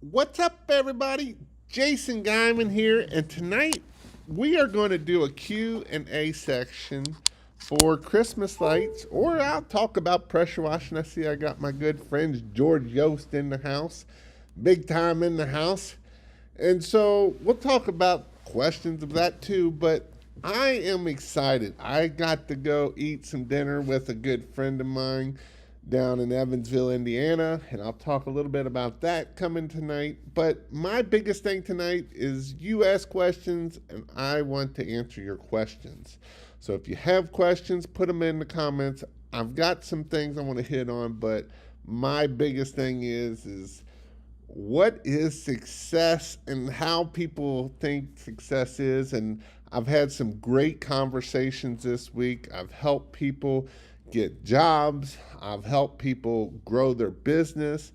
What's up, everybody? Jason Guyman here, and tonight we are going to do a Q&A section for Christmas lights, or I'll talk about pressure washing. I see I got my good friends George Yost in the house, big time in the house. And so we'll talk about questions of that too, but I am excited. I got to go eat some dinner with a good friend of mine down in Evansville, Indiana, and I'll talk a little bit about that coming tonight. But my biggest thing tonight is you ask questions, and I want to answer your questions. So if you have questions, put them in the comments. I've got some things I want to hit on, but my biggest thing is what is success and how people think success is. And I've had some great conversations this week. I've helped people get jobs, I've helped people grow their business.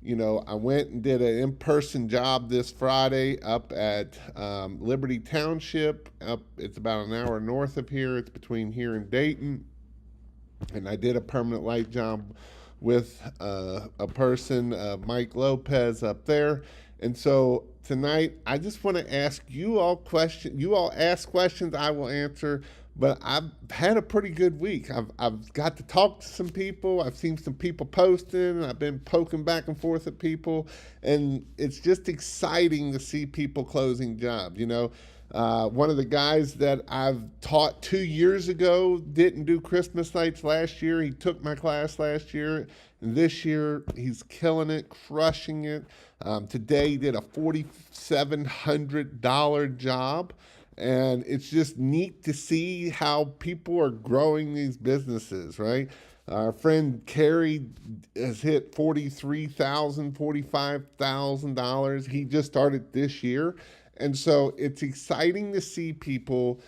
You know, I went and did an in-person job this Friday up at Liberty Township. It's about an hour north of here. It's between here and Dayton, and I did a permanent light job with a person, Mike Lopez, up there. And so tonight, I just want to ask you all questions. You all ask questions, I will answer. But I've had a pretty good week. I've got to talk to some people. I've seen some people posting. I've been poking back and forth at people, and it's just exciting to see people closing jobs. One of the guys that I've taught 2 years ago didn't do Christmas lights last year. He took my class last year. And this year, he's killing it, crushing it. Today, he did a $4,700 job. And it's just neat to see how people are growing these businesses, right? Our friend Carrie has hit $43,000, $45,000. He just started this year. And so it's exciting to see people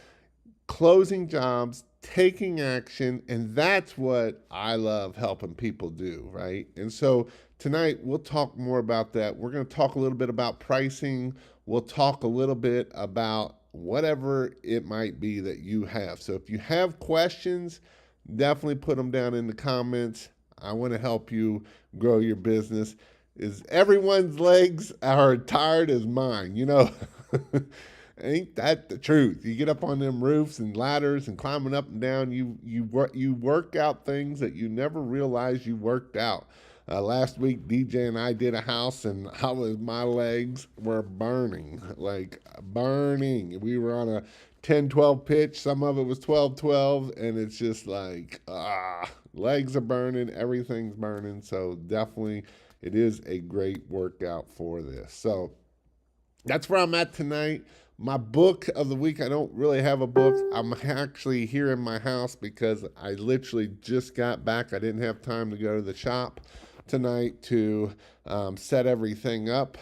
closing jobs, taking action, and that's what I love helping people do, right? And so tonight we'll talk more about that. We're going to talk a little bit about pricing. We'll talk a little bit about whatever it might be that you have. So if you have questions, definitely put them down in the comments. I want to help you grow your business. Is everyone's legs are tired as mine, Ain't that the truth? You get up on them roofs and ladders and climbing up and down. You work out things that you never realized you worked out. Last week, DJ and I did a house, and my legs were burning, like burning. We were on a 10-12 pitch. Some of it was 12-12, and it's just like, legs are burning. Everything's burning. So definitely, it is a great workout for this. So that's where I'm at tonight. My book of the week, I don't really have a book. I'm actually here in my house because I literally just got back. I didn't have time to go to the shop tonight to set everything up.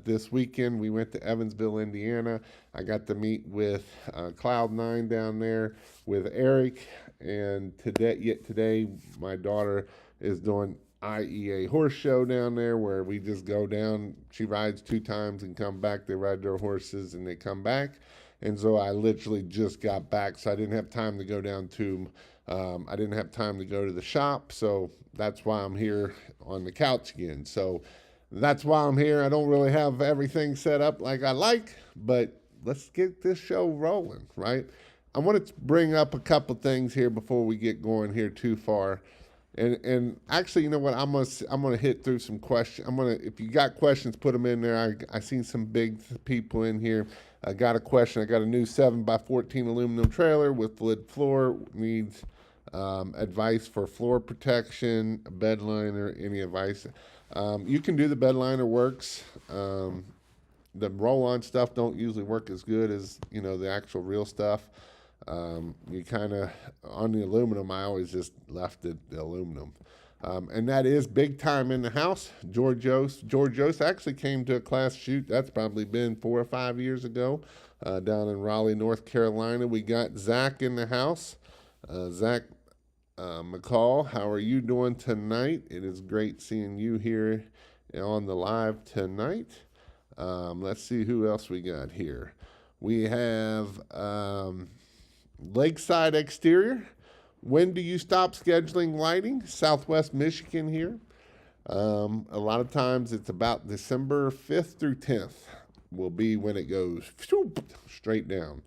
This weekend, we went to Evansville, Indiana. I got to meet with Cloud9 down there with Eric. And today, my daughter is doing IEA horse show down there where we just go down. She rides 2 times and come back. They ride their horses and they come back. And so I literally just got back, so I didn't have time to go down to I didn't have time to go to the shop, so that's why I'm here on the couch again. So that's why I'm here. I don't really have everything set up like I like, but let's get this show rolling, right? I want to bring up a couple things here before we get going here too far. And actually, you know what? I'm gonna hit through some questions. If you got questions, put them in there. I seen some big people in here. I got a question. I got a new 7x14 aluminum trailer with lid floor. Needs advice for floor protection, bed liner, any advice. You can do the bed liner works. The roll-on stuff don't usually work as good as the actual real stuff. You kind of, on the aluminum, I always just left the aluminum. And that is big time in the house. George Yost actually came to a class shoot. That's probably been 4 or 5 years ago down in Raleigh, North Carolina. We got Zach in the house. Zach McCall, how are you doing tonight? It is great seeing you here on the live tonight. Let's see who else we got here. We have Lakeside Exterior. When do you stop scheduling lighting? Southwest Michigan here. A lot of times it's about December 5th through 10th will be when it goes straight down.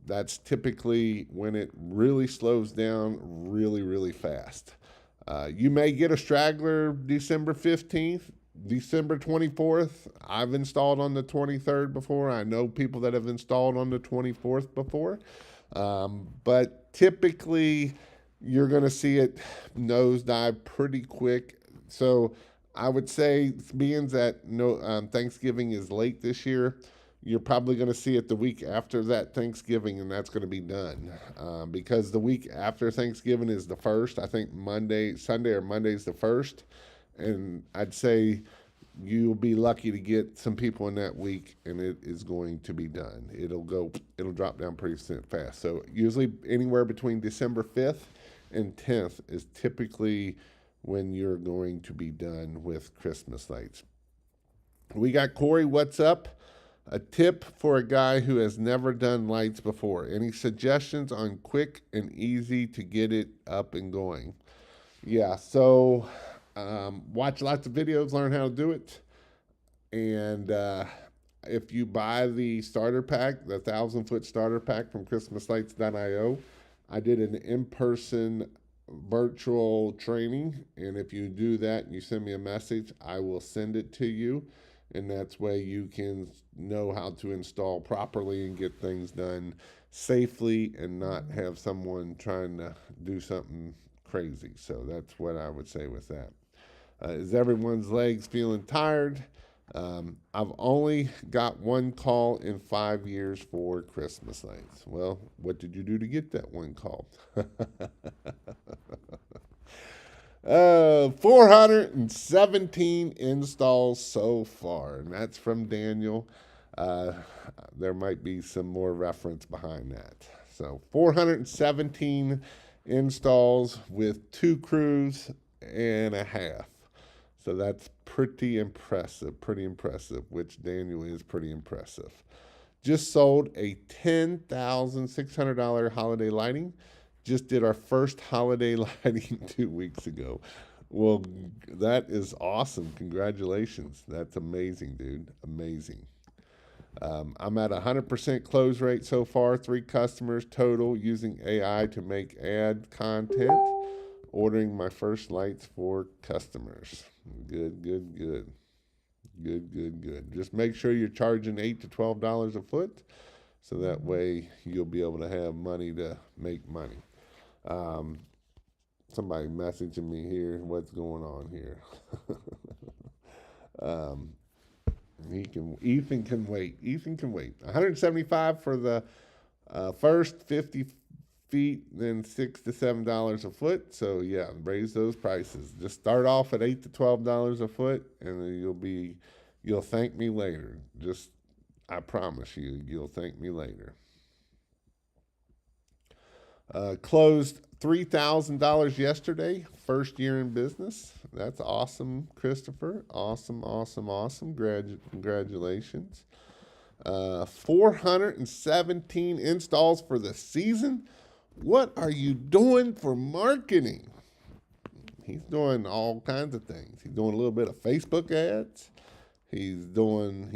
That's typically when it really slows down really, really fast. You may get a straggler December 15th, December 24th. I've installed on the 23rd before. I know people that have installed on the 24th before. But typically, you're going to see it nosedive pretty quick. So I would say, being that Thanksgiving is late this year, you're probably going to see it the week after that Thanksgiving, and that's going to be done. Because the week after Thanksgiving is the first. I think Sunday or Monday is the first, and I'd say you'll be lucky to get some people in that week, and it is going to be done. It'll drop down pretty fast. So usually anywhere between December 5th and 10th is typically when you're going to be done with Christmas lights. We got Corey, what's up? A tip for a guy who has never done lights before. Any suggestions on quick and easy to get it up and going? Yeah, so watch lots of videos, learn how to do it. And if you buy the starter pack, the 1,000-foot starter pack from ChristmasLights.io, I did an in-person virtual training. And if you do that and you send me a message, I will send it to you. And that's way you can know how to install properly and get things done safely and not have someone trying to do something crazy. So that's what I would say with that. Is everyone's legs feeling tired? I've only got one call in 5 years for Christmas lights. Well, what did you do to get that one call? 417 installs so far, and that's from Daniel. There might be some more reference behind that. So 417 installs with 2 crews and a half. So that's pretty impressive, which Daniel is pretty impressive. Just sold a $10,600 holiday lighting. Just did our first holiday lighting 2 weeks ago. Well, that is awesome. Congratulations. That's amazing, dude. Amazing. I'm at 100% close rate so far. 3 customers total using AI to make ad content. Ordering my first lights for customers. Good. Just make sure you're charging $8 to $12 a foot, so that way you'll be able to have money to make money. Somebody messaging me here. What's going on here? Ethan can wait. 175 for the first 50 feet, then $6 to $7 a foot. So yeah, raise those prices. Just start off at $8 to $12 a foot, and then you'll thank me later. I promise you'll thank me later. Closed $3,000 yesterday, first year in business. That's awesome, Christopher. Awesome. Congratulations. 417 installs for the season. What are you doing for marketing? He's doing all kinds of things. He's doing a little bit of Facebook ads. He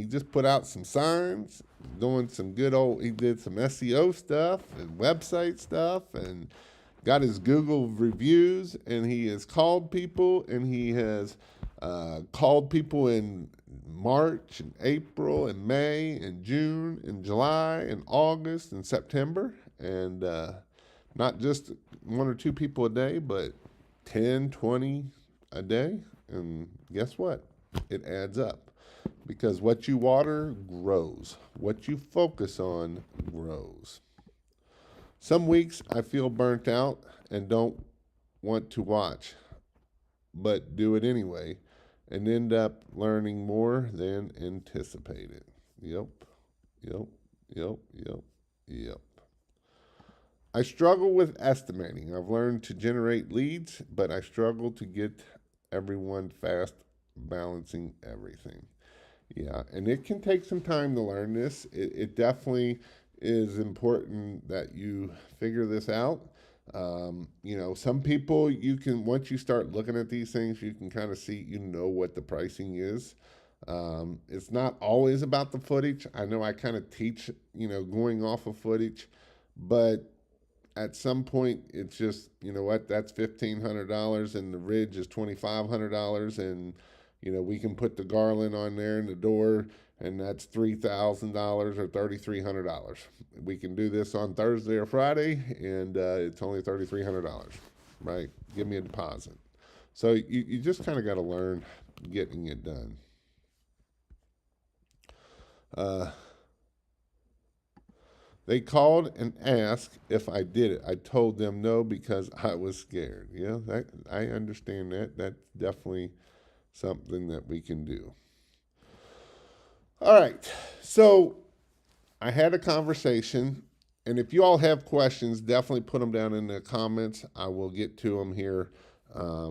just put out some signs, doing some he did some SEO stuff and website stuff, and got his Google reviews, and he has called people, and he has called people in March and April and May and June and July and August and September, and not just 1 or 2 people a day, but 10, 20 a day. And guess what? It adds up. Because what you water grows. What you focus on grows. Some weeks I feel burnt out and don't want to watch, but do it anyway and end up learning more than anticipated. Yep. I struggle with estimating. I've learned to generate leads, but I struggle to get everyone fast balancing everything. Yeah, and it can take some time to learn this. It definitely is important that you figure this out. Some people you can, once you start looking at these things, you can kind of see, what the pricing is. It's not always about the footage. I know I kind of teach, going off of footage, but at some point it's just, what, that's $1,500 and the ridge is $2,500, and we can put the garland on there in the door, and that's $3,000 or $3,300. We can do this on Thursday or Friday, and it's only $3,300, right? Give me a deposit. So you just kind of got to learn getting it done. They called and asked if I did it. I told them no because I was scared. Yeah, I understand that. That's definitely something that we can do. All right. So I had a conversation, and if you all have questions, definitely put them down in the comments. I will get to them here. I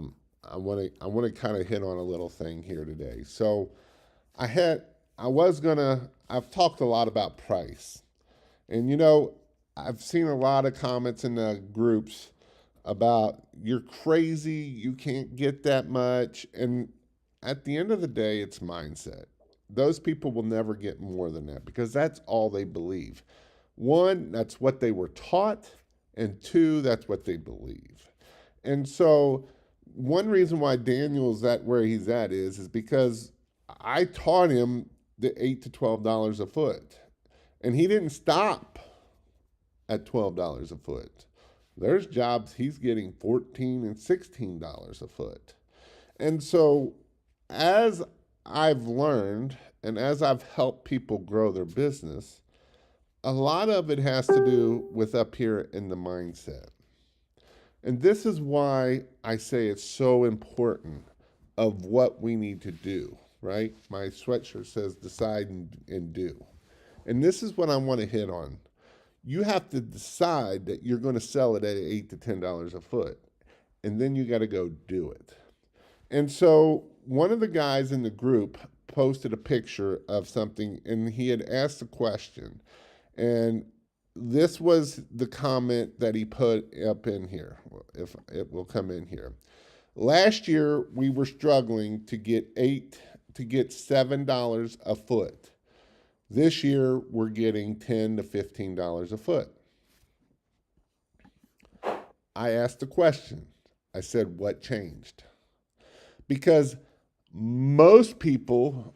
want to kind of hit on a little thing here today. So I've talked a lot about price. And I've seen a lot of comments in the groups about you're crazy, you can't get that much. And at the end of the day, it's mindset. Those people will never get more than that because that's all they believe. One, that's what they were taught, and two, that's what they believe. And so one reason why Daniel's at where he's at is because I taught him the $8 to $12 a foot. And he didn't stop at $12 a foot. There's jobs he's getting $14 and $16 a foot. And so as I've learned and as I've helped people grow their business, a lot of it has to do with up here in the mindset. And this is why I say it's so important of what we need to do, right? My sweatshirt says decide and do. And this is what I want to hit on. You have to decide that you're going to sell it at $8 to $10 a foot. And then you got to go do it. And so one of the guys in the group posted a picture of something, and he had asked a question. And this was the comment that he put up in here, if it will come in here. Last year, we were struggling to get $7 a foot. This year, we're getting $10 to $15 a foot. I asked a question. I said, what changed? Because most people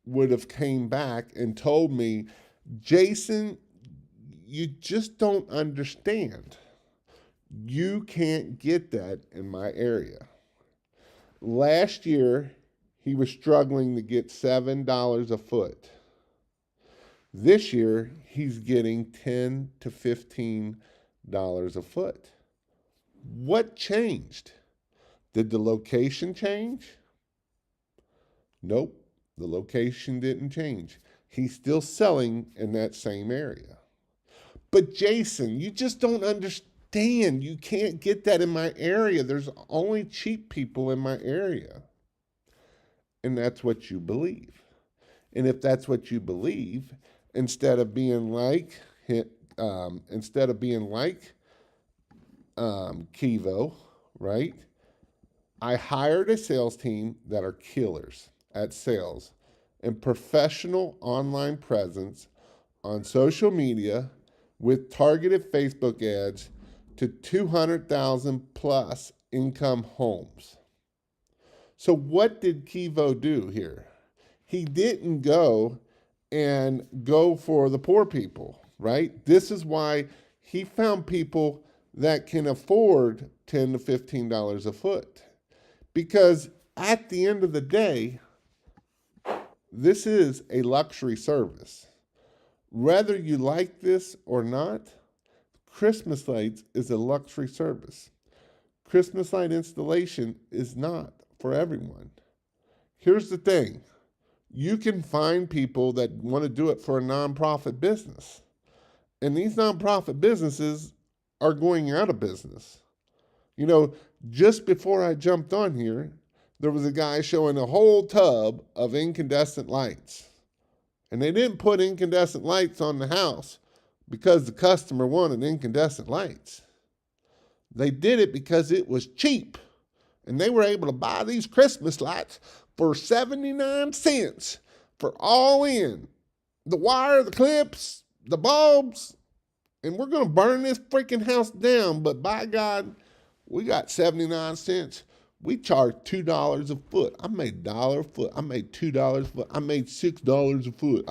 would have came back and told me, Jason, you just don't understand. You can't get that in my area. Last year, he was struggling to get $7 a foot. This year, he's getting $10 to $15 a foot. What changed? Did the location change? Nope, the location didn't change. He's still selling in that same area. But Jason, you just don't understand. You can't get that in my area. There's only cheap people in my area. And that's what you believe. And if that's what you believe, instead of being like Kivo, right? I hired a sales team that are killers at sales and professional online presence on social media with targeted Facebook ads to 200,000 plus income homes. So what did Kivo do here? He didn't go for the poor people, right? This is why he found people that can afford $10 to $15 a foot. Because at the end of the day, this is a luxury service. Whether you like this or not, Christmas lights is a luxury service. Christmas light installation is not for everyone. Here's the thing. You can find people that want to do it for a nonprofit business. And these nonprofit businesses are going out of business. Just before I jumped on here, there was a guy showing a whole tub of incandescent lights. And they didn't put incandescent lights on the house because the customer wanted incandescent lights. They did it because it was cheap. And they were able to buy these Christmas lights for 79 cents for all in. The wire, the clips, the bulbs, and we're going to burn this freaking house down. But by God, we got 79 cents. We charged $2 a foot. I made $1 a foot. I made $2 a foot. I made $6 a foot.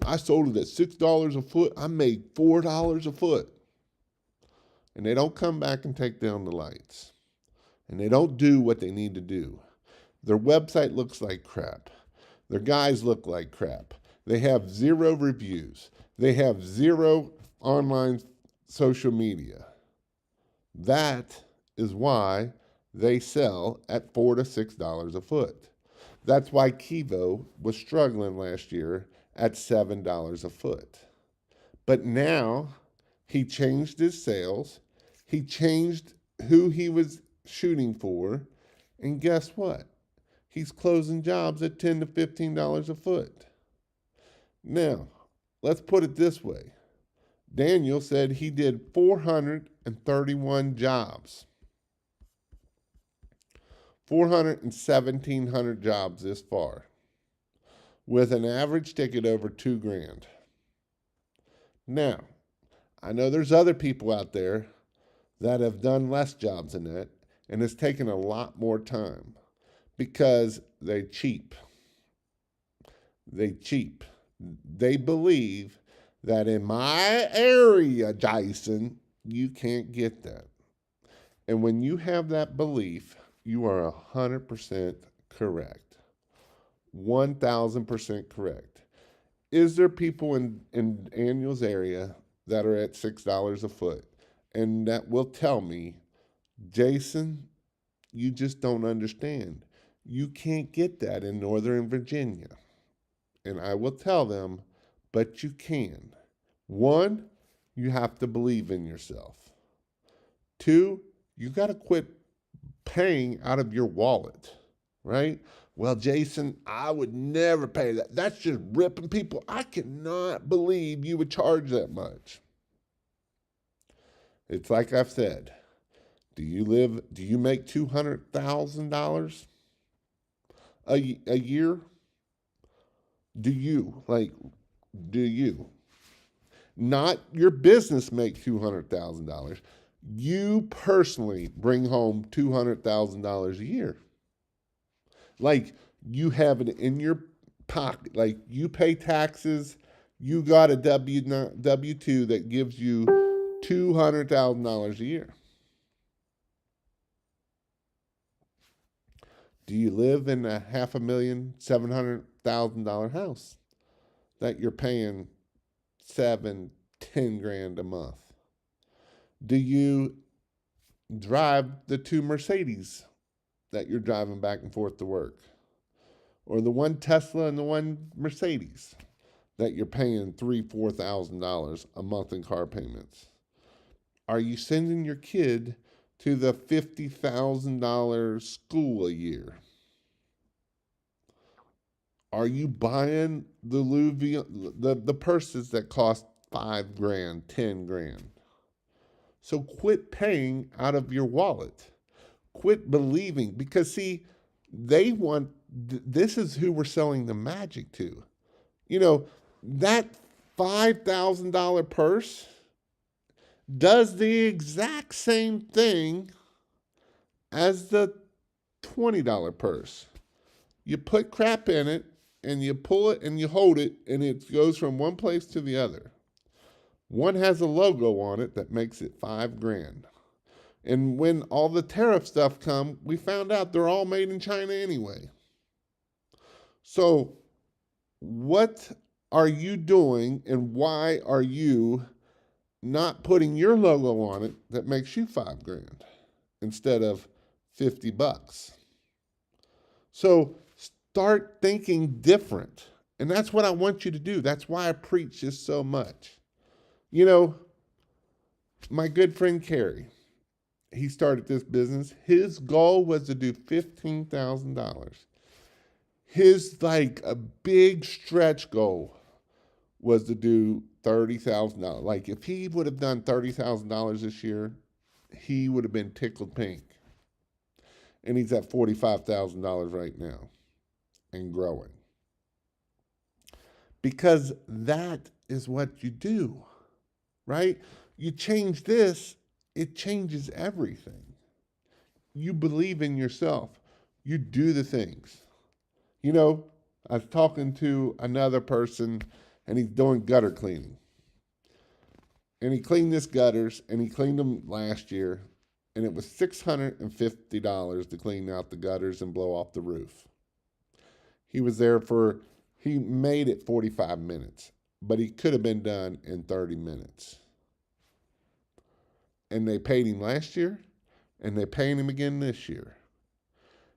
I sold it at $6 a foot. I made $4 a foot. And they don't come back and take down the lights. And they don't do what they need to do. Their website looks like crap. Their guys look like crap. They have 0 reviews. They have 0 online social media. That is why they sell at $4 to $6 a foot. That's why Kivo was struggling last year at $7 a foot. But now he changed his sales. He changed who he was shooting for. And guess what? He's closing jobs at $10 to $15 a foot. Now, let's put it this way. Daniel said he did 431 jobs. 1,700 jobs this far, with an average ticket over $2,000. Now, I know there's other people out there that have done less jobs than that, and it's taken a lot more time because they cheap. They believe that in my area, Jason, you can't get that. And when you have that belief, you are 100% correct. 1,000% correct. Is there people in Daniel's area that are at $6 a foot and that will tell me, Jason, you just don't understand. You can't get that in Northern Virginia. And I will tell them, but you can. 1, you have to believe in yourself. 2, you got to quit paying out of your wallet, right? Well, Jason, I would never pay that. That's just ripping people. I cannot believe you would charge that much. It's like I've said. Do you make $200,000 a year? Do you? Not your business make $200,000. You personally bring home $200,000 a year. Like you have it in your pocket. Like you pay taxes. You got a W-2 that gives you $200,000 a year. Do you live in a $500,000-$700,000 house that you're paying $7-10 a month? Do you drive the 2 Mercedes that you're driving back and forth to work? Or the one Tesla and the one Mercedes that you're paying $3,000-$4,000 a month in car payments? Are you sending your kid to the $50,000 school a year? Are you buying the Louis the purses that cost $5,000, $10,000? So quit paying out of your wallet. Quit believing, because see, they want, this is who we're selling the magic to. You know, that $5,000 purse does the exact same thing as the $20 purse. You put crap in it and you pull it and you hold it and it goes from one place to the other. One has a logo on it that makes it $5,000. And when all the tariff stuff come, we found out they're all made in China anyway. So what are you doing and why are you not putting your logo on it that makes you $5,000 instead of $50? So start thinking different. And that's what I want you to do. That's why I preach this so much. You know, my good friend Kerry, he started this business. His goal was to do $15,000. His like a big stretch goal was to do $30,000. Like if he would have done $30,000 this year, he would have been tickled pink. And he's at $45,000 right now and growing. Because that is what you do, right? You change this, it changes everything. You believe in yourself. You do the things. You know, I was talking to another person and he's doing gutter cleaning. And he cleaned his gutters and he cleaned them last year. And it was $650 to clean out the gutters and blow off the roof. He was there he made it 45 minutes, but he could have been done in 30 minutes. And they paid him last year and they're paying him again this year.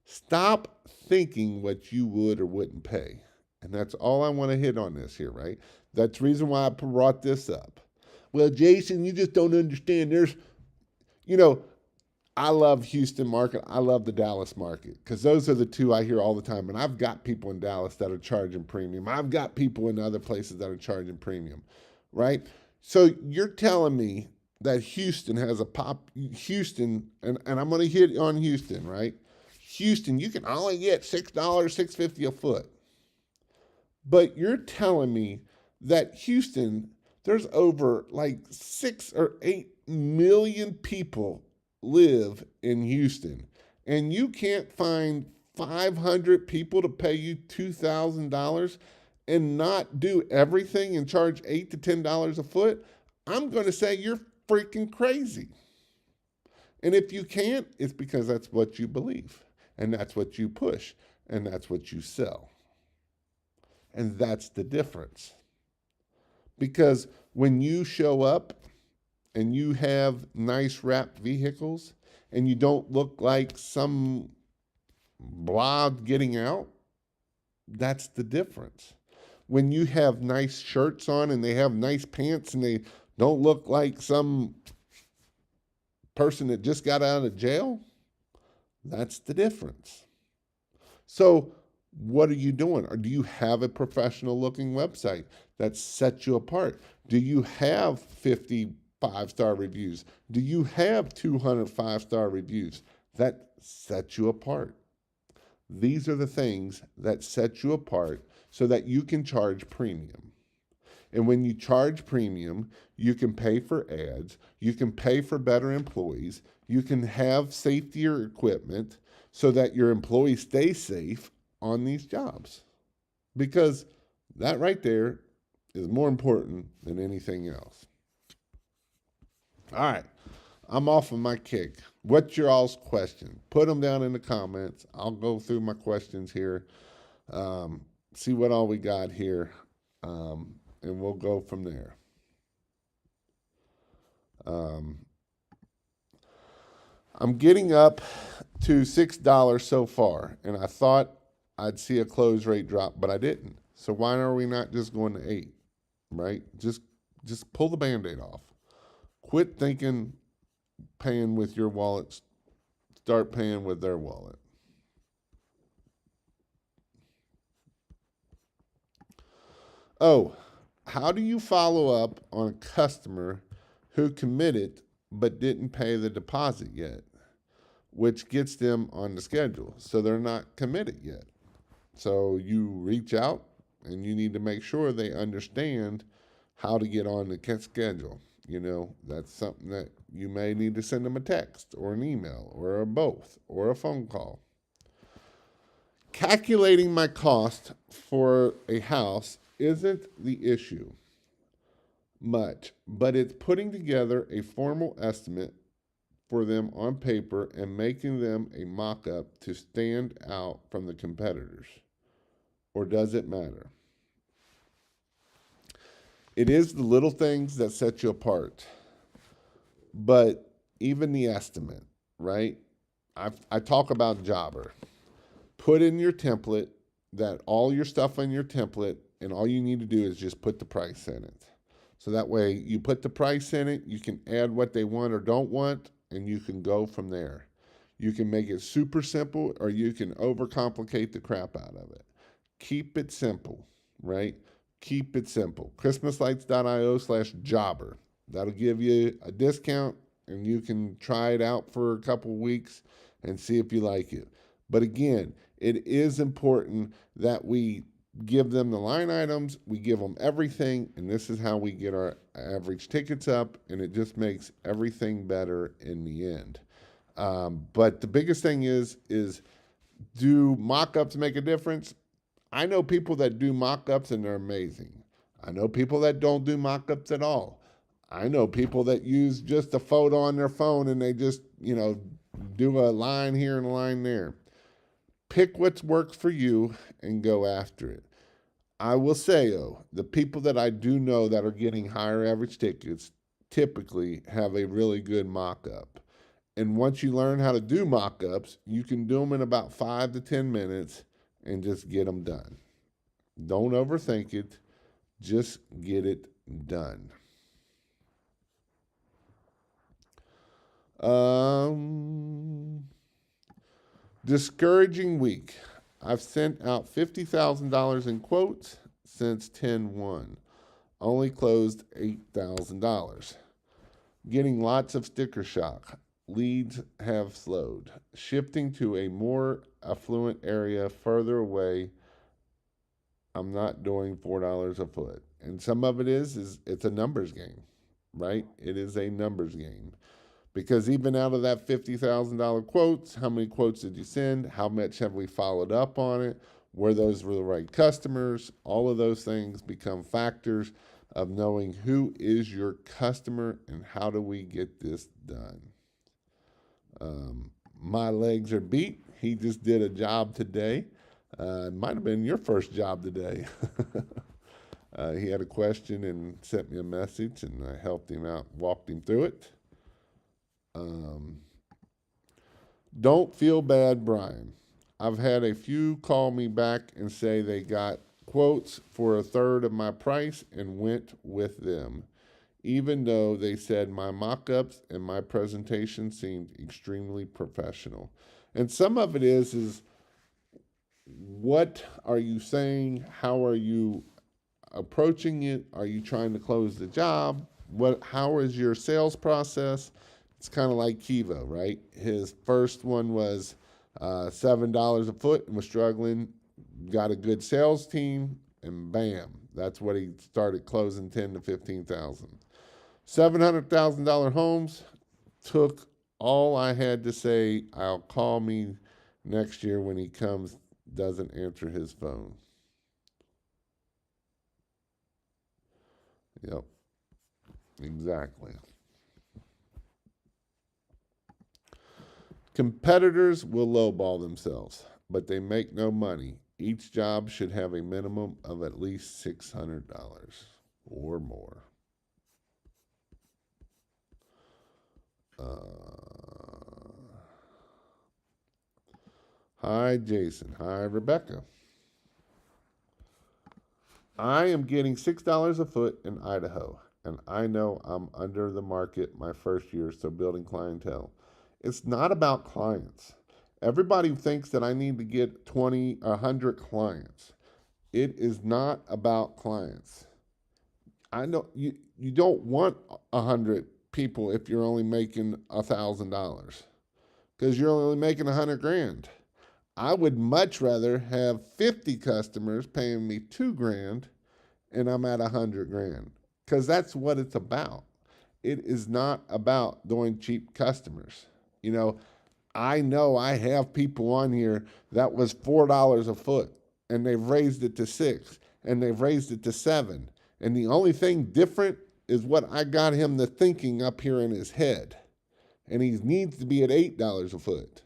Stop thinking what you would or wouldn't pay. And that's all I want to hit on this here, right? That's the reason why I brought this up. Well, Jason, you just don't understand. I love Houston market. I love the Dallas market because those are the two I hear all the time. And I've got people in Dallas that are charging premium. I've got people in other places that are charging premium, right? So you're telling me that Houston has Houston, and I'm going to hit on Houston, right? Houston, you can only get $6, $6.50 a foot. But you're telling me that Houston, there's over like 6 or 8 million people live in Houston, and you can't find 500 people to pay you $2,000 and not do everything and charge $8 to $10 a foot. I'm going to say you're freaking crazy. And if you can't, it's because that's what you believe, and that's what you push, and that's what you sell. And that's the difference. Because when you show up and you have nice wrapped vehicles and you don't look like some blob getting out, that's the difference. When you have nice shirts on and they have nice pants and they don't look like some person that just got out of jail, that's the difference. So what are you doing? Or do you have a professional looking website that sets you apart? Do you have 50 5-star reviews? Do you have 200 5-star reviews? That sets you apart. These are the things that set you apart so that you can charge premium. And when you charge premium, you can pay for ads, you can pay for better employees, you can have safetier equipment so that your employees stay safe on these jobs. Because that right there is more important than anything else. All right, I'm off of my kick. What's your all's question? Put them down in the comments. I'll go through my questions here, see what all we got here, and we'll go from there. I'm getting up to $6 so far, and I thought I'd see a close rate drop, but I didn't. So why are we not just going to 8, right? Just pull the Band-Aid off. Quit thinking paying with your wallet. Start paying with their wallet. Oh, how do you follow up on a customer who committed but didn't pay the deposit yet, which gets them on the schedule? So they're not committed yet. So you reach out and you need to make sure they understand how to get on the schedule. That's something that you may need to send them a text or an email or both or a phone call. Calculating my cost for a house isn't the issue much, but it's putting together a formal estimate for them on paper and making them a mock-up to stand out from the competitors. Or does it matter? It is the little things that set you apart. But even the estimate, right? I talk about Jobber. Put in your template that all your stuff in your template, and all you need to do is just put the price in it. So that way you put the price in it, you can add what they want or don't want, and you can go from there. You can make it super simple, or you can overcomplicate the crap out of it. Keep it simple, right? Keep it simple. Christmaslights.io/jobber. That'll give you a discount and you can try it out for a couple of weeks and see if you like it. But again, it is important that we give them the line items, we give them everything, and this is how we get our average tickets up, and it just makes everything better in the end. But the biggest thing is do mock-ups make a difference? I know people that do mock-ups and they're amazing. I know people that don't do mock-ups at all. I know people that use just a photo on their phone and they just, do a line here and a line there. Pick what works for you and go after it. I will say, though, the people that I do know that are getting higher average tickets typically have a really good mock-up. And once you learn how to do mock-ups, you can do them in about 5 to 10 minutes and just get them done. Don't overthink it. Just get it done. Discouraging week. I've sent out $50,000 in quotes since 10/1. Only closed $8,000. Getting lots of sticker shock. Leads have slowed. Shifting to a more affluent area further away. I'm not doing $4 a foot. And some of it is it's a numbers game, right? It is a numbers game. Because even out of that $50,000 quotes, how many quotes did you send? How much have we followed up on it? Were those the right customers? All of those things become factors of knowing who is your customer and how do we get this done. My legs are beat. He just did a job today. It might have been your first job today. He had a question and sent me a message, and I helped him out, walked him through it. Don't feel bad, Brian. I've had a few call me back and say they got quotes for a third of my price and went with them, even though they said my mock-ups and my presentation seemed extremely professional. And some of it is what are you saying? How are you approaching it? Are you trying to close the job? How is your sales process? It's kind of like Kiva, right? His first one was $7 a foot and was struggling. Got a good sales team, and bam, that's what he started closing 10 to 15,000. $700,000 homes took all I had to say. I'll call me next year when he comes. Doesn't answer his phone. Yep, exactly. Competitors will lowball themselves, but they make no money. Each job should have a minimum of at least $600 or more. Hi, Jason. Hi, Rebecca. I am getting $6 a foot in Idaho, and I know I'm under the market my first year, so building clientele. It's not about clients. Everybody thinks that I need to get 20 or 100 clients. It is not about clients. I know you don't want 100 people if you're only making $1,000 because you're only making 100 grand. I would much rather have 50 customers paying me 2 grand and I'm at 100 grand because that's what it's about. It is not about doing cheap customers. I know I have people on here that was $4 a foot and they've raised it to 6 and they've raised it to 7. And the only thing different is what I got him the thinking up here in his head. And he needs to be at $8 a foot.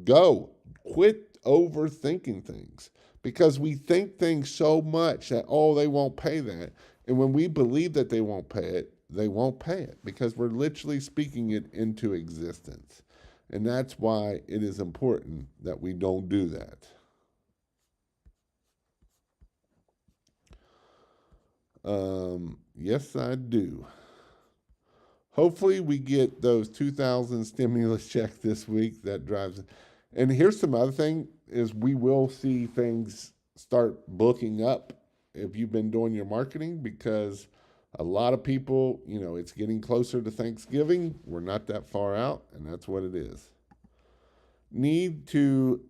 Go. Quit overthinking things because we think things so much that, they won't pay that. And when we believe that they won't pay it, they won't pay it because we're literally speaking it into existence. And that's why it is important that we don't do that. Yes, I do. Hopefully we get those 2,000 stimulus checks this week. That drives it. And here's some other thing is we will see things start booking up if you've been doing your marketing because A lot of people, it's getting closer to Thanksgiving. We're not that far out, and that's what it is. Need to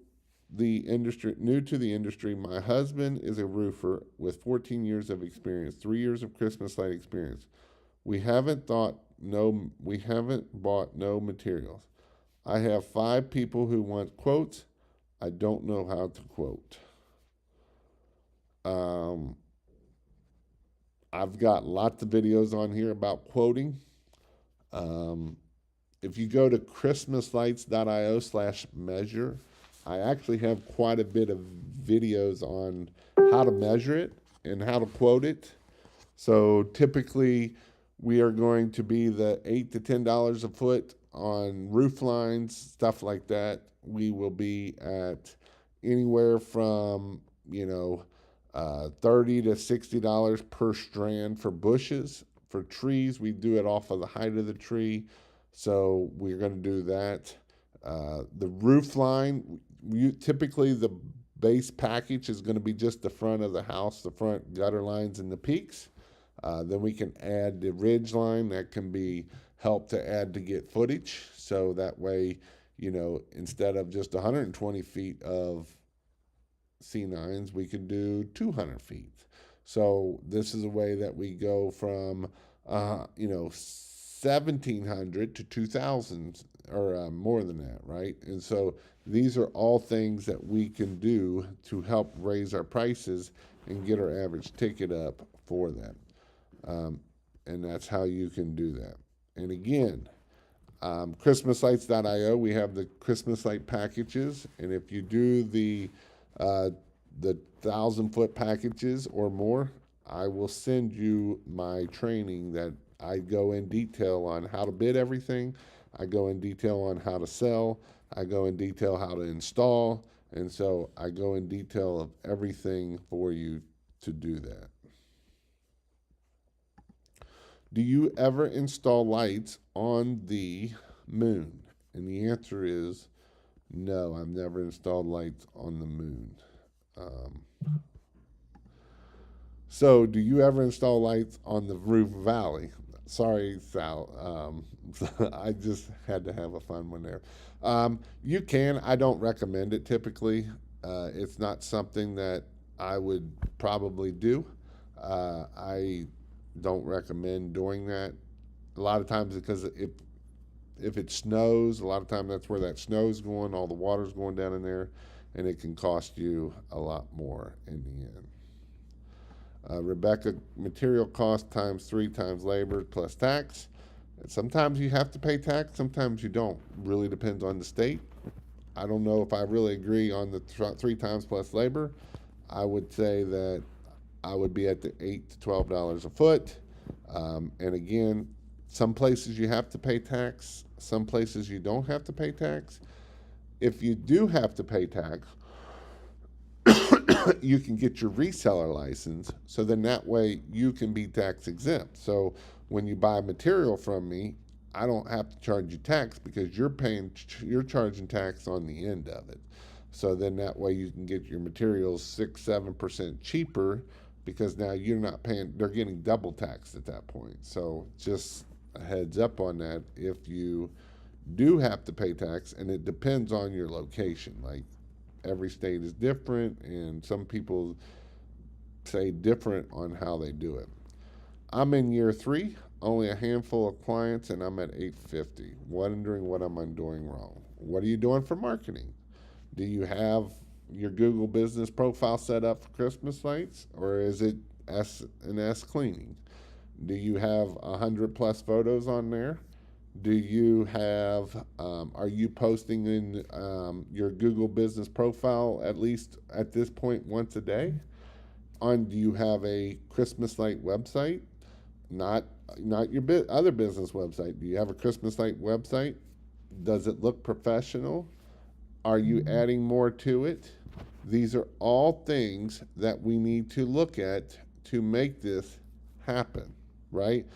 the industry, new to the industry. My husband is a roofer with 14 years of experience, 3 years of Christmas light experience. We haven't bought no materials. I have 5 people who want quotes. I don't know how to quote. Um, I've got lots of videos on here about quoting. Um, if you go to christmaslights.io/measure, I actually have quite a bit of videos on how to measure it and how to quote it. So typically, we are going to be the $8 to $10 a foot on roof lines, stuff like that. We will be at anywhere from $30 to $60 per strand for bushes. For trees, we do it off of the height of the tree, so we're going to do that. The roof line, typically the base package is going to be just the front of the house, the front gutter lines and the peaks. Then we can add the ridge line that can be helped to add to get footage. So that way, instead of just 120 feet of C9s, we can do 200 feet. So this is a way that we go from, 1,700 to 2,000 or more than that, right? And so these are all things that we can do to help raise our prices and get our average ticket up for that. And that's how you can do that. And again, christmaslights.io, we have the Christmas light packages. And if you do the 1,000-foot packages or more, I will send you my training that I go in detail on how to bid everything. I go in detail on how to sell. I go in detail how to install. And so I go in detail of everything for you to do that. Do you ever install lights on the moon? And the answer is no, I've never installed lights on the moon. So, do you ever install lights on the roof valley? Sorry, Sal. I just had to have a fun one there. You can. I don't recommend it typically. It's not something that I would probably do. I don't recommend doing that. A lot of times, because if it snows, a lot of times that's where that snow's going, all the water's going down in there, and it can cost you a lot more in the end. Rebecca, material cost times 3 times labor plus tax. And sometimes you have to pay tax, sometimes you don't. Really depends on the state. I don't know if I really agree on the 3 times plus labor. I would say that I would be at the $8 to $12 a foot. And again, some places you have to pay tax, some places you don't have to pay tax. If you do have to pay tax, you can get your reseller license, so then that way you can be tax exempt. So when you buy material from me, I don't have to charge you tax because you're charging tax on the end of it. So then that way you can get your materials 6-7% cheaper, because now you're not paying, they're getting double taxed at that point. So just a heads up on that. If you do have to pay tax, and it depends on your location, like every state is different, and some people say different on how they do it. I'm in year 3, only a handful of clients, and I'm at $850. Wondering what am I doing wrong? What are you doing for marketing? Do you have your Google business profile set up for Christmas lights, or is it S&S cleaning? Do you have 100+ photos on there? Do you have, are you posting in your Google business profile at least at this point once a day? Do you have a Christmas light website? Not your other business website. Do you have a Christmas light website? Does it look professional? Are you adding more to it? These are all things that we need to look at to make this happen, right?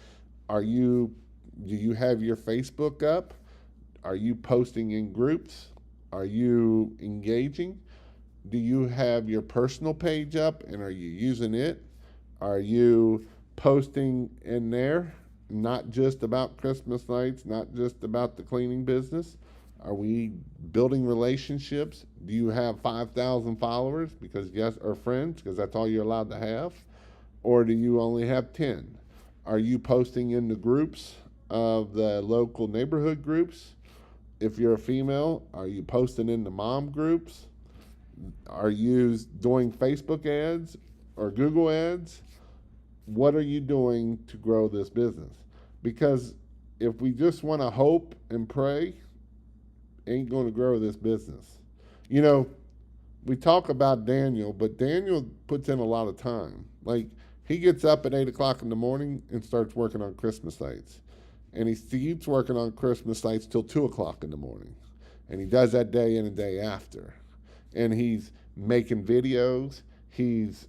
Do you have your Facebook up? Are you posting in groups? Are you engaging? Do you have your personal page up, and are you using it? Are you posting in there, not just about Christmas lights, not just about the cleaning business? Are we building relationships? Do you have 5,000 followers because yes, or friends because that's all you're allowed to have? Or do you only have 10? Are you posting in the groups of the local neighborhood groups? If you're a female, are you posting in the mom groups? Are you doing Facebook ads or Google ads? What are you doing to grow this business? Because if we just want to hope and pray, ain't going to grow this business. You know, we talk about Daniel, but Daniel puts in a lot of time. Like, he gets up at 8 o'clock in the morning and starts working on Christmas lights. And he keeps working on Christmas lights till 2 o'clock in the morning. And he does that day in and day after. And he's making videos. He's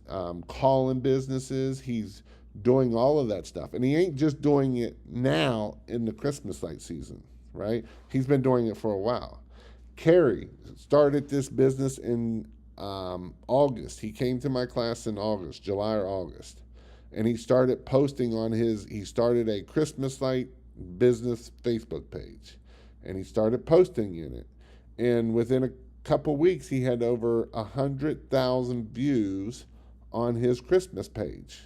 calling businesses. He's doing all of that stuff. And he ain't just doing it now in the Christmas light season, right? He's been doing it for a while. Kerry started this business in August. He came to my class in August, July or August. And he started posting on he started a Christmas light business Facebook page. And he started posting in it. And within a couple weeks, he had over 100,000 views on his Christmas page.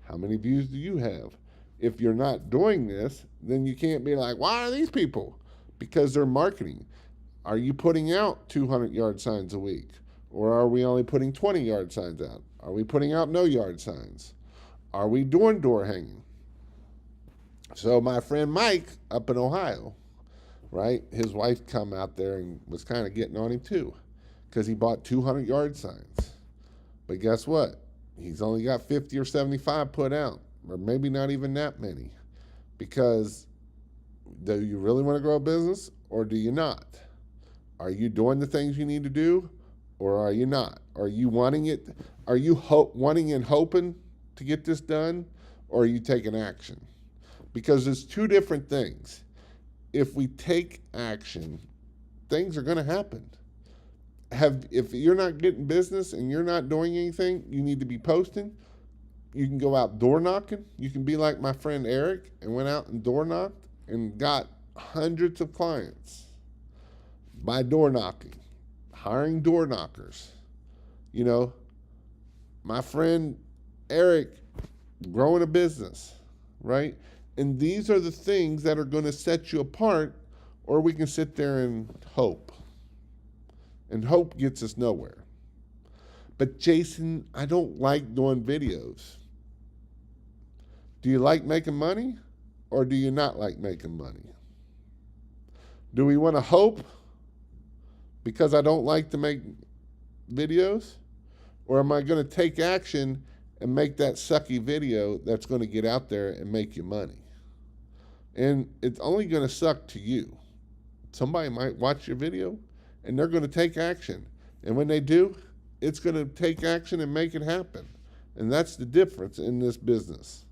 How many views do you have? If you're not doing this, then you can't be like, why are these people? Because they're marketing. Are you putting out 200 yard signs a week? Or are we only putting 20 yard signs out? Are we putting out no yard signs? Are we doing door hanging? So my friend Mike up in Ohio, right? His wife come out there and was kind of getting on him too because he bought 200 yard signs. But guess what? He's only got 50 or 75 put out, or maybe not even that many. Because do you really want to grow a business or do you not? Are you doing the things you need to do or are you not? Are you wanting it? Are you wanting and hoping to get this done or are you taking action? Because there's two different things. If we take action, things are going to happen. If you're not getting business and you're not doing anything, you need to be posting. You can go out door knocking. You can be like my friend Eric and went out and door knocked and got hundreds of clients by door knocking, hiring door knockers. You know, my friend Eric growing a business, right? And these are the things that are going to set you apart, or we can sit there and hope. And hope gets us nowhere. But Jason, I don't like doing videos. Do you like making money or do you not like making money? Do we want to hope because I don't like to make videos? Or am I going to take action and make that sucky video that's going to get out there and make you money? And it's only going to suck to you. Somebody might watch your video and they're going to take action. And when they do, it's going to take action and make it happen. And that's the difference in this business.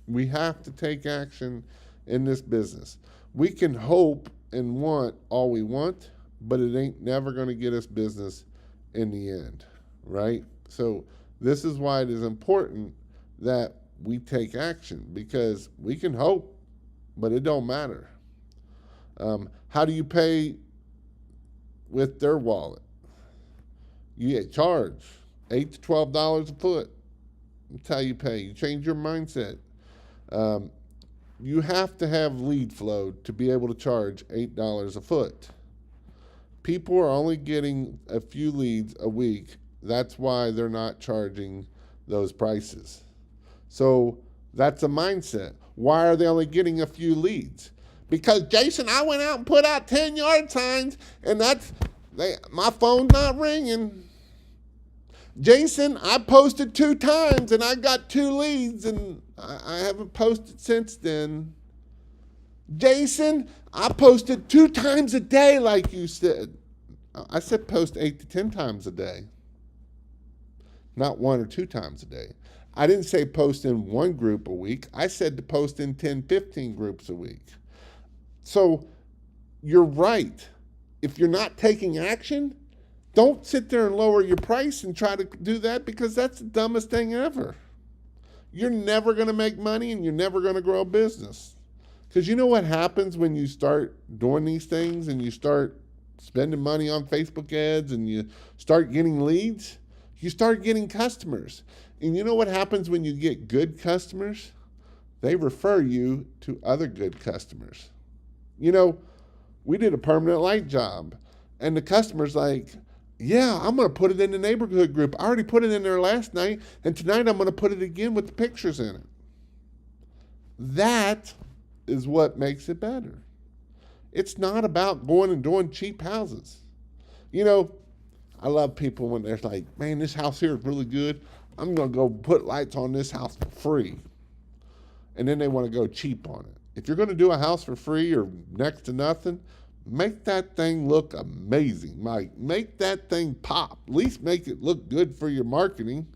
We have to take action in this business. We can hope and want all we want, but it ain't never going to get us business in the end, right? So this is why it is important that we take action, because we can hope, but it don't matter. How do you pay with their wallet? You charge $8 to $12 a foot. That's how you pay. You change your mindset. You have to have lead flow to be able to charge $8 a foot. People are only getting a few leads a week. That's why they're not charging those prices. So that's a mindset. Why are they only getting a few leads? Because, Jason, I went out and put out 10 yard signs and my phone's not ringing. Jason, I posted 2 times and I got 2 leads and I haven't posted since then. Jason, I posted 2 times a day like you said. I said post 8 to 10 times a day. Not 1 or 2 times a day. I didn't say post in 1 group a week. I said to post in 10, 15 groups a week. So you're right. If you're not taking action, don't sit there and lower your price and try to do that, because that's the dumbest thing ever. you're never going to make money and you're never going to grow a business. Because you know what happens when you start doing these things and you start spending money on Facebook ads and you start getting leads? You start getting customers. And you know what happens when you get good customers? They refer you to other good customers. You know, we did a permanent light job, and the customer's like, yeah, I'm going to put it in the neighborhood group. I already put it in there last night, and tonight I'm going to put it again with the pictures in it. That is what makes it better. It's not about going and doing cheap houses. You know, I love people when they're like, man, this house here is really good. I'm going to go put lights on this house for free. And then they want to go cheap on it. If you're going to do a house for free or next to nothing, make that thing look amazing. Like, make that thing pop. At least make it look good for your marketing.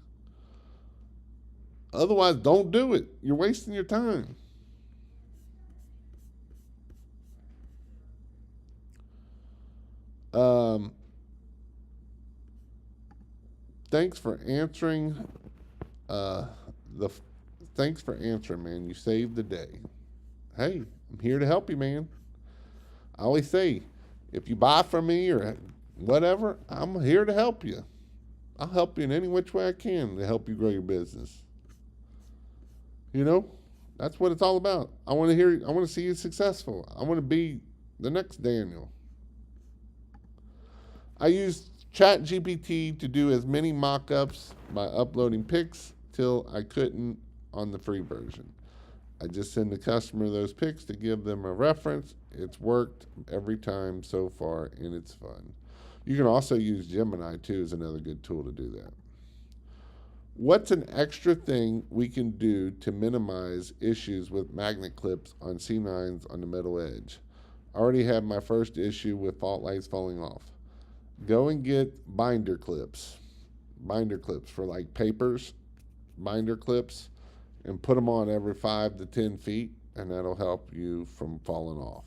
Otherwise, don't do it. You're wasting your time. Thanks for answering. Thanks for answering, man. You saved the day. Hey, I'm here to help you, man. I always say, if you buy from me or whatever, I'm here to help you. I'll help you in any which way I can to help you grow your business. You know, that's what it's all about. I want to see you successful. I want to be the next Daniel. I use ChatGPT to do as many mock-ups by uploading pics till I couldn't on the free version. I just send the customer those pics to give them a reference. It's worked every time so far, and it's fun. You can also use Gemini, too, as another good tool to do that. What's an extra thing we can do to minimize issues with magnet clips on C9s on the metal edge? I already had my first issue with fault lights falling off. Go and get binder clips for like papers, binder clips, and put them on every 5 to 10 feet, and that'll help you from falling off.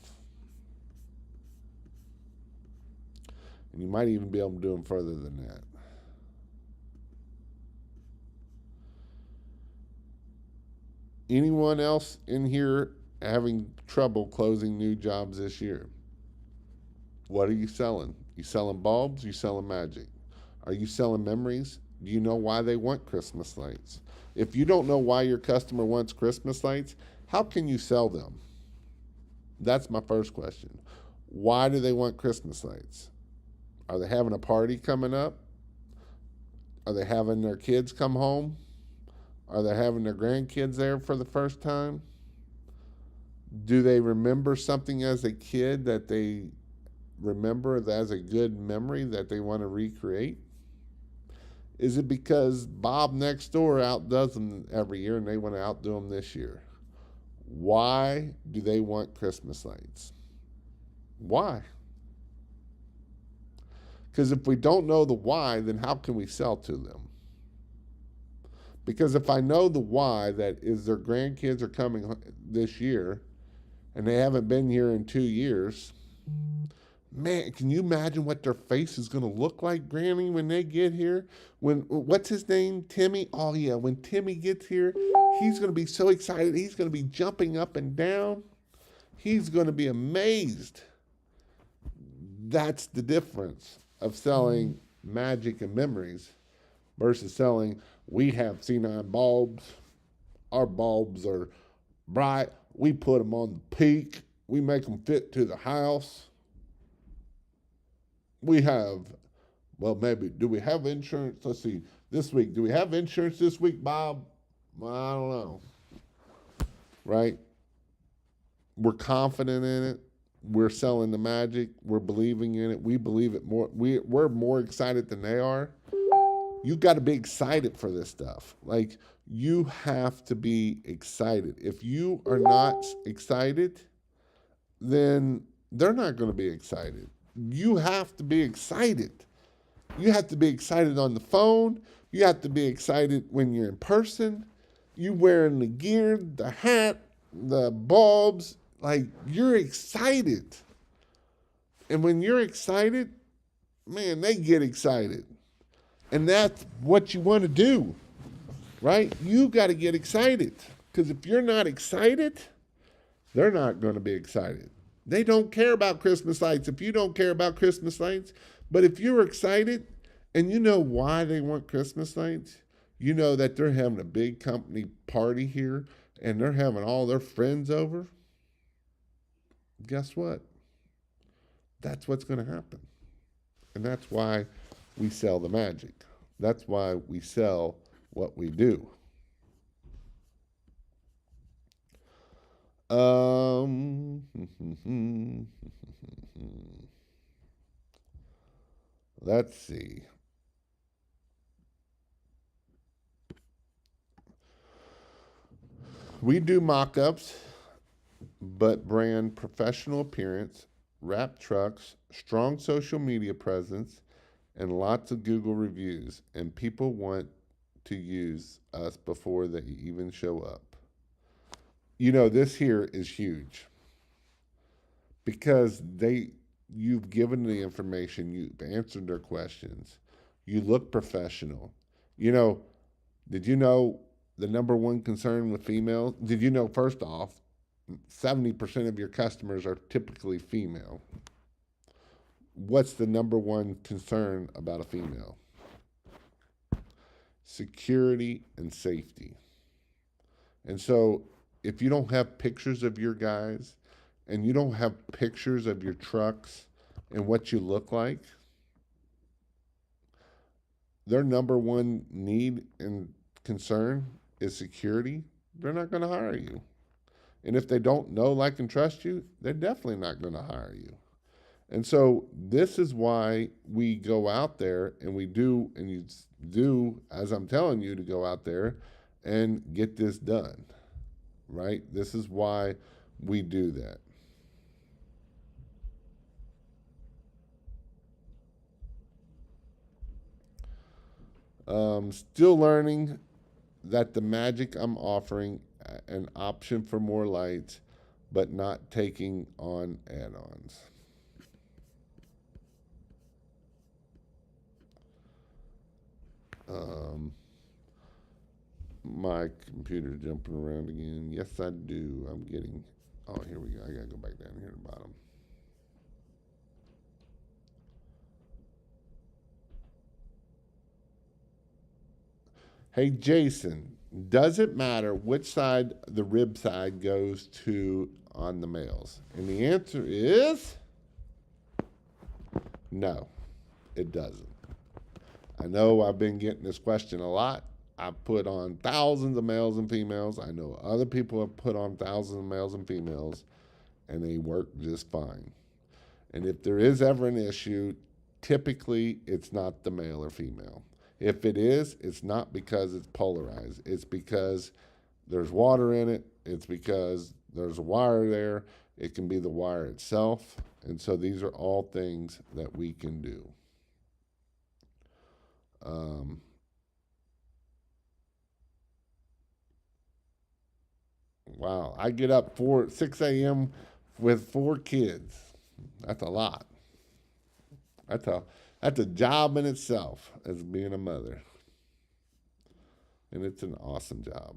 And you might even be able to do them further than that. Anyone else in here having trouble closing new jobs this year? What are you selling? You selling bulbs? You selling magic? Are you selling memories? Do you know why they want Christmas lights? If you don't know why your customer wants Christmas lights, how can you sell them? That's my first question. Why do they want Christmas lights? Are they having a party coming up? Are they having their kids come home? Are they having their grandkids there for the first time? Do they remember something as a kid that they remember as a good memory that they want to recreate? Is it because Bob next door outdoes them every year and they want to outdo them this year? Why do they want Christmas lights? Why? Because if we don't know the why, then how can we sell to them? Because if I know the why, that is their grandkids are coming this year and they haven't been here in 2 years, man, can you imagine what their face is going to look like, Granny, when they get here? What's his name? Timmy? Oh, yeah, when Timmy gets here, he's going to be so excited. He's going to be jumping up and down. He's going to be amazed. That's the difference of selling magic and memories versus selling, we have C9 bulbs. Our bulbs are bright. We put them on the peak. We make them fit to the house. We have, well, maybe, do we have insurance? Let's see, this week. Do we have insurance this week, Bob? Well, I don't know. Right? We're confident in it. We're selling the magic. We're believing in it. We believe it more. We're more excited than they are. You got to be excited for this stuff. Like, you have to be excited. If you are not excited, then they're not going to be excited. You have to be excited. You have to be excited on the phone. You have to be excited when you're in person. You wearing the gear, the hat, the bulbs. Like, you're excited. And when you're excited, man, they get excited. And that's what you want to do. right? You got to get excited, because if you're not excited, they're not going to be excited. They don't care about Christmas lights if you don't care about Christmas lights. But if you're excited and you know why they want Christmas lights, you know that they're having a big company party here and they're having all their friends over, guess what? That's what's going to happen. And that's why we sell the magic. That's why we sell what we do. Let's see. We do mock ups, but brand professional appearance, wrap trucks, strong social media presence, and lots of Google reviews. And people want to use us before they even show up. You know, this here is huge because you've given the information, you've answered their questions, you look professional. You know, did you know the number one concern with females? Did you know, first off, 70% of your customers are typically female? What's the number one concern about a female? Security and safety. And so if you don't have pictures of your guys and you don't have pictures of your trucks and what you look like, their number one need and concern is security, they're not going to hire you. And if they don't know, like, and trust you, they're definitely not going to hire you. And so this is why we go out there and we do, and you do, as I'm telling you, to go out there and get this done, right? This is why we do that. Still learning that the magic I'm offering an option for more lights, but not taking on add-ons. My computer's jumping around again. Yes, I do. I'm getting. Oh, here we go. I gotta go back down here to the bottom. Hey, Jason, does it matter which side the rib side goes to on the males? And the answer is no, it doesn't. I know I've been getting this question a lot. I've put on thousands of males and females. I know other people have put on thousands of males and females, and they work just fine. And if there is ever an issue, typically it's not the male or female. If it is, it's not because it's polarized. It's because there's water in it. It's because there's a wire there. It can be the wire itself. And so these are all things that we can do. Wow, I get up 6 a.m. with 4 kids. That's a lot. That's a job in itself as being a mother. And it's an awesome job.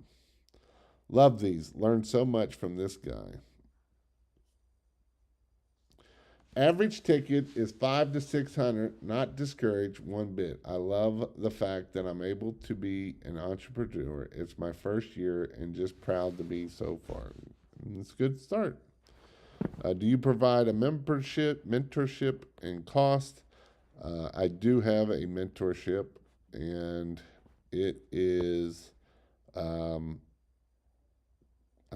Love these. Learned so much from this guy. Average ticket is 5 to 600. Not discouraged one bit. I love the fact that I'm able to be an entrepreneur. It's my first year and just proud to be so far. It's a good start. Do you provide a mentorship, and cost? I do have a mentorship, and it is, I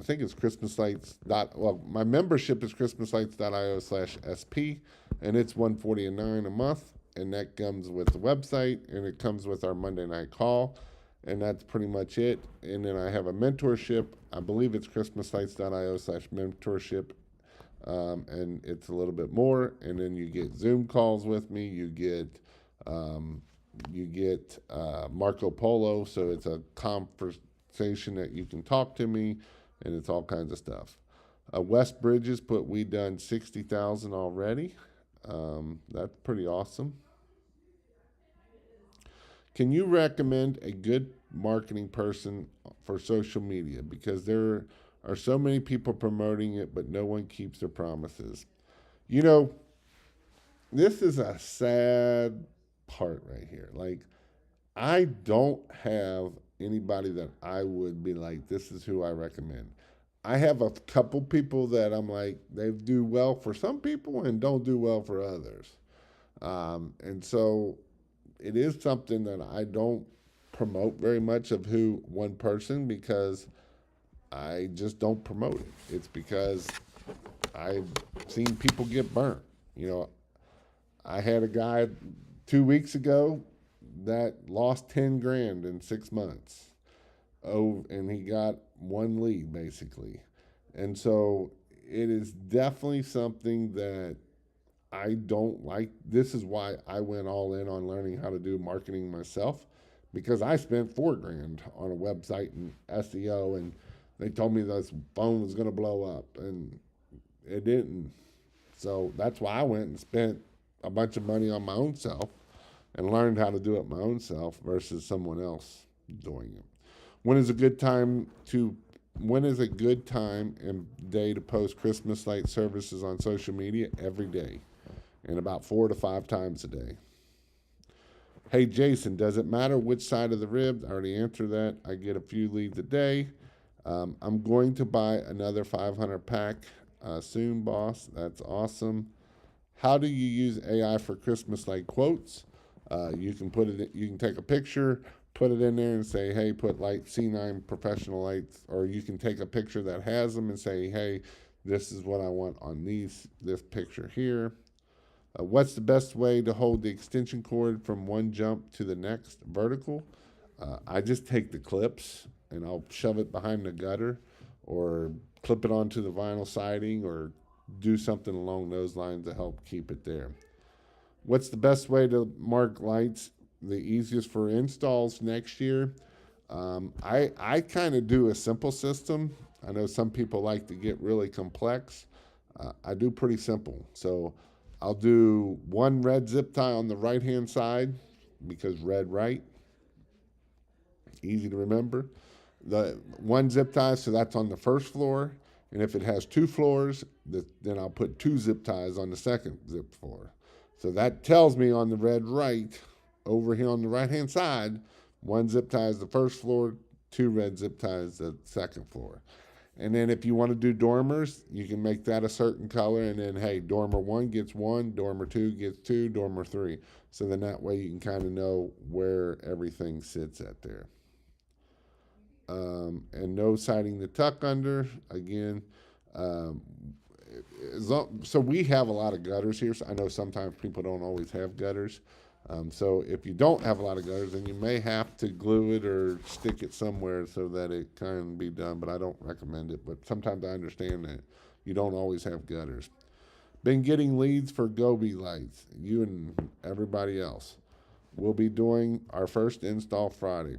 think it's Christmas Lights. Well, my membership is christmaslights.io/sp, and it's $149 a month, and that comes with the website, and it comes with our Monday night call, and that's pretty much it. And then I have a mentorship. I believe it's christmaslights.io/mentorship, and it's a little bit more. And then you get Zoom calls with me. You get Marco Polo, so it's a conversation that you can talk to me, and it's all kinds of stuff. West Bridges we done 60,000 already. That's pretty awesome. Can you recommend a good marketing person for social media because there are so many people promoting it, but no one keeps their promises. You know, this is a sad part right here. Like, I don't have anybody that I would be like, this is who I recommend. I have a couple people that I'm like, they do well for some people and don't do well for others. And so it is something that I don't promote very much of who one person because I just don't promote it. It's because I've seen people get burnt. You know, I had a guy 2 weeks ago that lost 10 grand in 6 months. Oh, and he got one lead basically. And so it is definitely something that I don't like. This is why I went all in on learning how to do marketing myself because I spent 4 grand on a website and SEO, and they told me this phone was going to blow up, and it didn't. So that's why I went and spent a bunch of money on my own self and learned how to do it my own self versus someone else doing it. When is a good time to when is a good time and day to post Christmas light services on social media? Every day, and about 4 to 5 times a day. Hey Jason, does it matter which side of the rib? I already answered that. I get a few leads a day. I'm going to buy another 500 pack soon, boss. That's awesome. How do you use AI for Christmas light quotes? You can put it. You can take a picture, put it in there, and say, "Hey, put light C9 professional lights," or you can take a picture that has them and say, "Hey, this is what I want on this picture here." What's the best way to hold the extension cord from one jump to the next vertical? I just take the clips and I'll shove it behind the gutter or clip it onto the vinyl siding or do something along those lines to help keep it there. What's the best way to mark lights? The easiest for installs next year? I kind of do a simple system. I know some people like to get really complex. I do pretty simple. So I'll do one red zip tie on the right hand side because red right, easy to remember. The one zip tie, so that's on the first floor. And if it has 2 floors, then I'll put 2 zip ties on the second zip floor. So that tells me on the red right, over here on the right hand side, one zip tie is the first floor, 2 red zip ties the second floor. And then if you want to do dormers, you can make that a certain color. And then, hey, dormer 1 gets 1, dormer 2 gets 2, dormer 3. So then that way you can kind of know where everything sits at there. And no siding the tuck under. Again, so we have a lot of gutters here. So I know sometimes people don't always have gutters. So if you don't have a lot of gutters, then you may have to glue it or stick it somewhere so that it can be done. But I don't recommend it. But sometimes I understand that you don't always have gutters. Been getting leads for Gobi lights. You and everybody else. We'll be doing our first install Friday.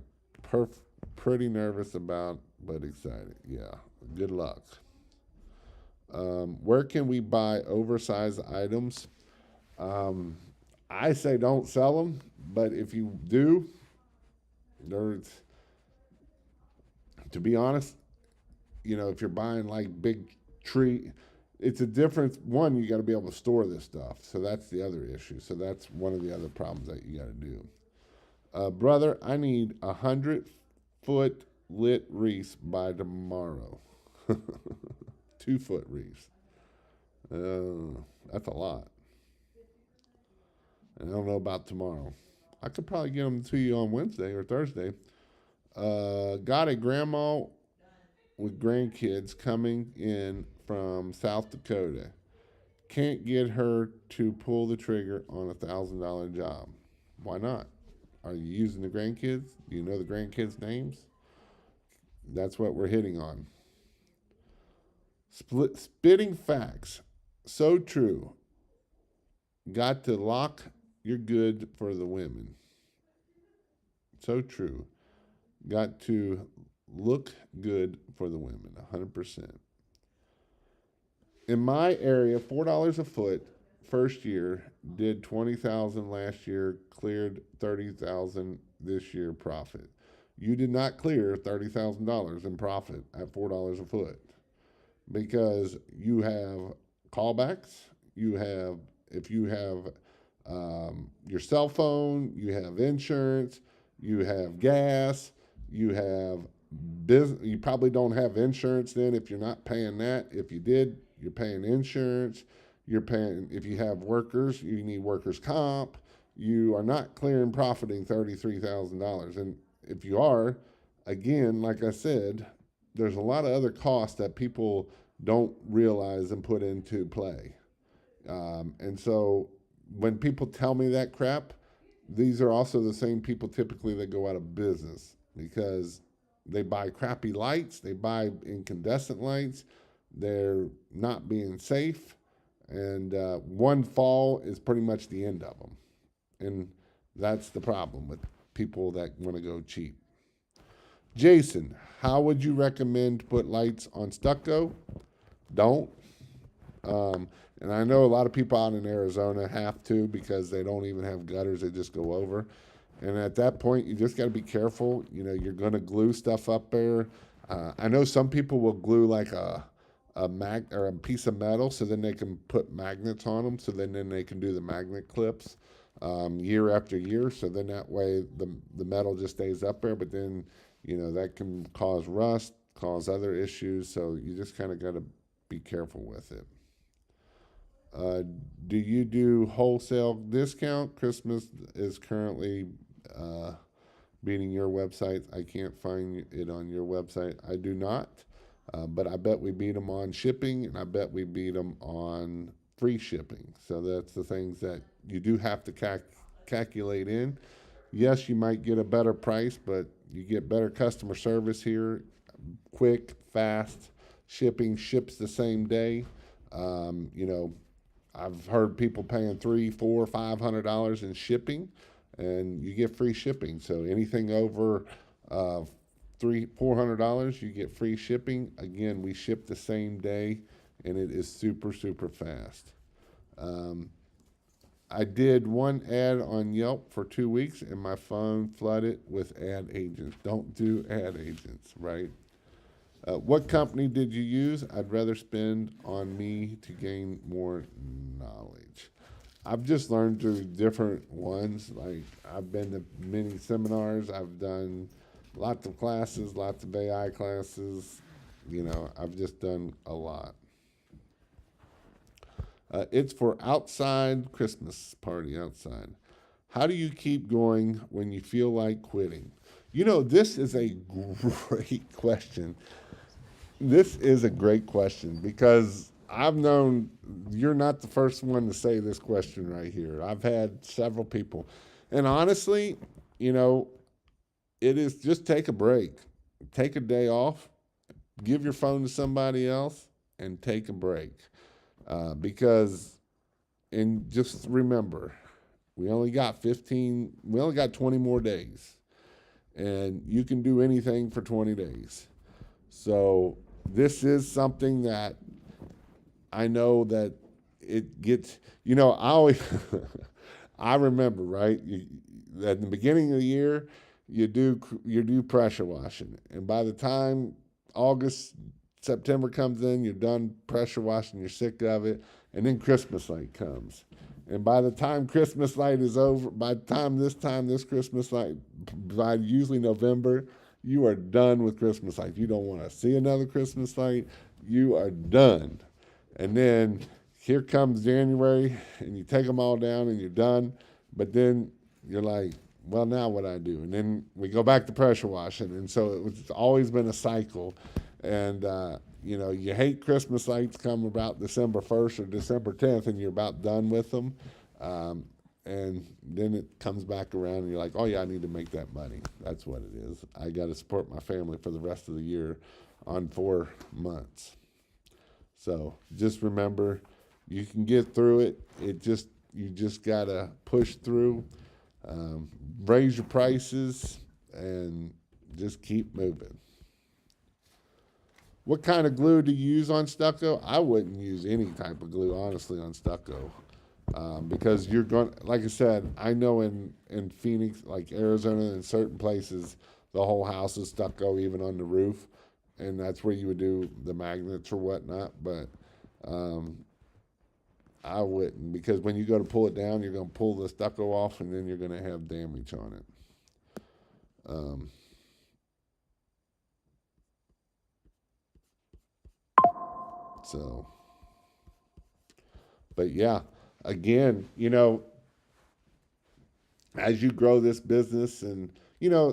Pretty nervous about, but excited. Yeah. Good luck. Where can we buy oversized items? I say don't sell them, but if you do, there's, to be honest, if you're buying like big tree, it's a difference. One, you got to be able to store this stuff. So that's the other issue. So that's one of the other problems that you got to do. Brother, I need 100-foot lit wreaths by tomorrow. 2-foot wreaths. That's a lot. And I don't know about tomorrow. I could probably get them to you on Wednesday or Thursday. Got a grandma with grandkids coming in from South Dakota. Can't get her to pull the trigger on $1,000 job. Why not? Are you using the grandkids? Do you know the grandkids' names? That's what we're hitting on. Spitting facts. So true. Got to lock your good for the women. So true. Got to look good for the women. 100%. In my area, $4 a foot first year, did 20,000 last year, cleared 30,000 this year profit. you did not clear $30,000 in profit at $4 a foot, because you have callbacks, you have, if you have your cell phone, you have insurance, you have gas, you have business. You probably don't have insurance then if you're not paying that. If you did, you're paying insurance. You're paying, if you have workers, you need workers' comp. You are not clearing profiting $33,000. And if you are, again, like I said, there's a lot of other costs that people don't realize and put into play. And so when people tell me that crap, these are also the same people typically that go out of business because they buy crappy lights, they buy incandescent lights, they're not being safe, and one fall is pretty much the end of them. And that's the problem with people that want to go cheap. Jason, how would you recommend to put lights on stucco? Don't. And I know a lot of people out in Arizona have to because they don't even have gutters, they just go over. And at that point, you just got to be careful. You know, you're going to glue stuff up there. I know some people will glue like a piece of metal so then they can put magnets on them, so then they can do the magnet clips year after year. So then that way the metal just stays up there, but then, you know, that can cause rust, cause other issues. So you just kind of got to be careful with it. Do you do wholesale discount? Christmas is currently beating your website. I can't find it on your website. I do not, but I bet we beat them on shipping, and I bet we beat them on free shipping. So that's the things that you do have to calculate in. Yes, you might get a better price, but you get better customer service here, quick, fast shipping, ships the same day. You know, I've heard people paying $300, $400, $500 in shipping, and you get free shipping. So anything over $300, $400, you get free shipping. Again, we ship the same day, and it is super, super fast. I did one ad on Yelp for 2 weeks, and my phone flooded with ad agents. Don't do ad agents, right? What company did you use? I'd rather spend on me to gain more knowledge. I've just learned through different ones. Like, I've been to many seminars. I've done lots of classes, lots of AI classes. You know, I've just done a lot. It's for outside Christmas party outside. How do you keep going when you feel like quitting? You know, this is a great question. This is a great question because I've known you're not the first one to say this question right here. I've had several people. And honestly, you know, it is just take a break. Take a day off, give your phone to somebody else, and take a break. Because, and just remember, we only got 20 more days. And you can do anything for 20 days. So this is something that I know that it gets, you know, I always, I remember, right? At the beginning of the year, you do pressure washing. And by the time August, September comes in, you're done pressure washing, you're sick of it. And then Christmas light comes. And by the time Christmas light is over, by the time this Christmas light, by usually November, you are done with Christmas lights. You don't want to see another Christmas light. You are done. And then here comes January, and you take them all down, and you're done. But then you're like, well, now what do I do? And then we go back to pressure washing. And so it's always been a cycle. And, you know, you hate Christmas lights come about December 1st or December 10th, and you're about done with them. And then it comes back around and you're like, oh yeah, I need to make that money. That's what it is. I got to support my family for the rest of the year on 4 months. So just remember, you can get through it. You just got to push through, raise your prices, and just keep moving. What kind of glue do you use on stucco? I wouldn't use any type of glue, honestly, on stucco. Because you're going, like I said, I know in Phoenix, like Arizona, in certain places, the whole house is stucco, even on the roof, and that's where you would do the magnets or whatnot. But um, I wouldn't, because when you go to pull it down, you're going to pull the stucco off, and then you're going to have damage on it. Um, so, but yeah, again, as you grow this business, and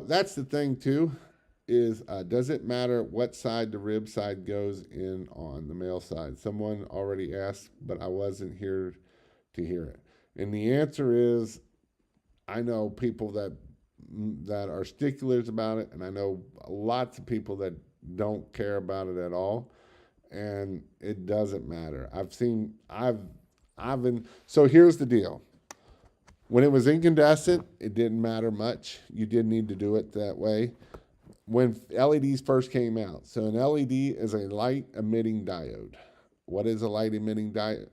that's the thing too, is does it matter what side the rib side goes in on the male side? Someone already asked, but I wasn't here to hear it. And the answer is, I know people that are sticklers about it, and I know lots of people that don't care about it at all, and it doesn't matter. I've been. So here's the deal. When it was incandescent, it didn't matter much. You didn't need to do it that way. When LEDs first came out, so an LED is a light emitting diode. What is a light emitting diode?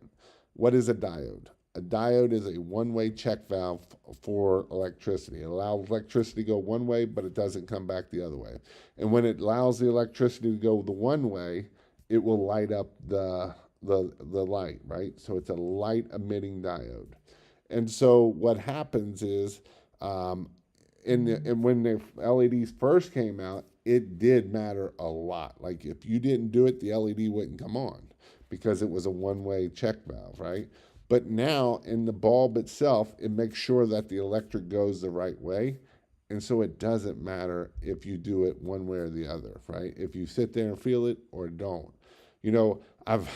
What is a diode? A diode is a one-way check valve for electricity. It allows electricity to go one way, but it doesn't come back the other way. And when it allows the electricity to go the one way, it will light up the light, right? So it's a light emitting diode. And so what happens is, and when the LEDs first came out, it did matter a lot. Like if you didn't do it, the LED wouldn't come on because it was a one-way check valve, right? But now in the bulb itself, it makes sure that the electric goes the right way. And so it doesn't matter if you do it one way or the other, right? If you sit there and feel it or don't. I've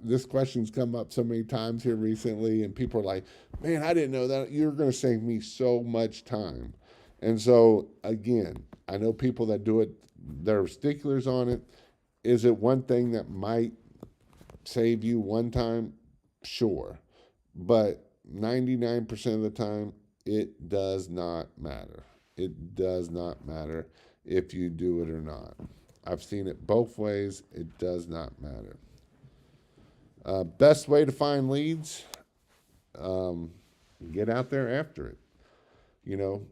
this question's come up so many times here recently, and people are like, "Man, I didn't know that. You're going to save me so much time." And so again, I know people that do it; they're sticklers on it. Is it one thing that might save you one time? Sure, but 99% of the time, it does not matter. It does not matter if you do it or not. I've seen it both ways. It does not matter. Best way to find leads, um, get out there after it. You know,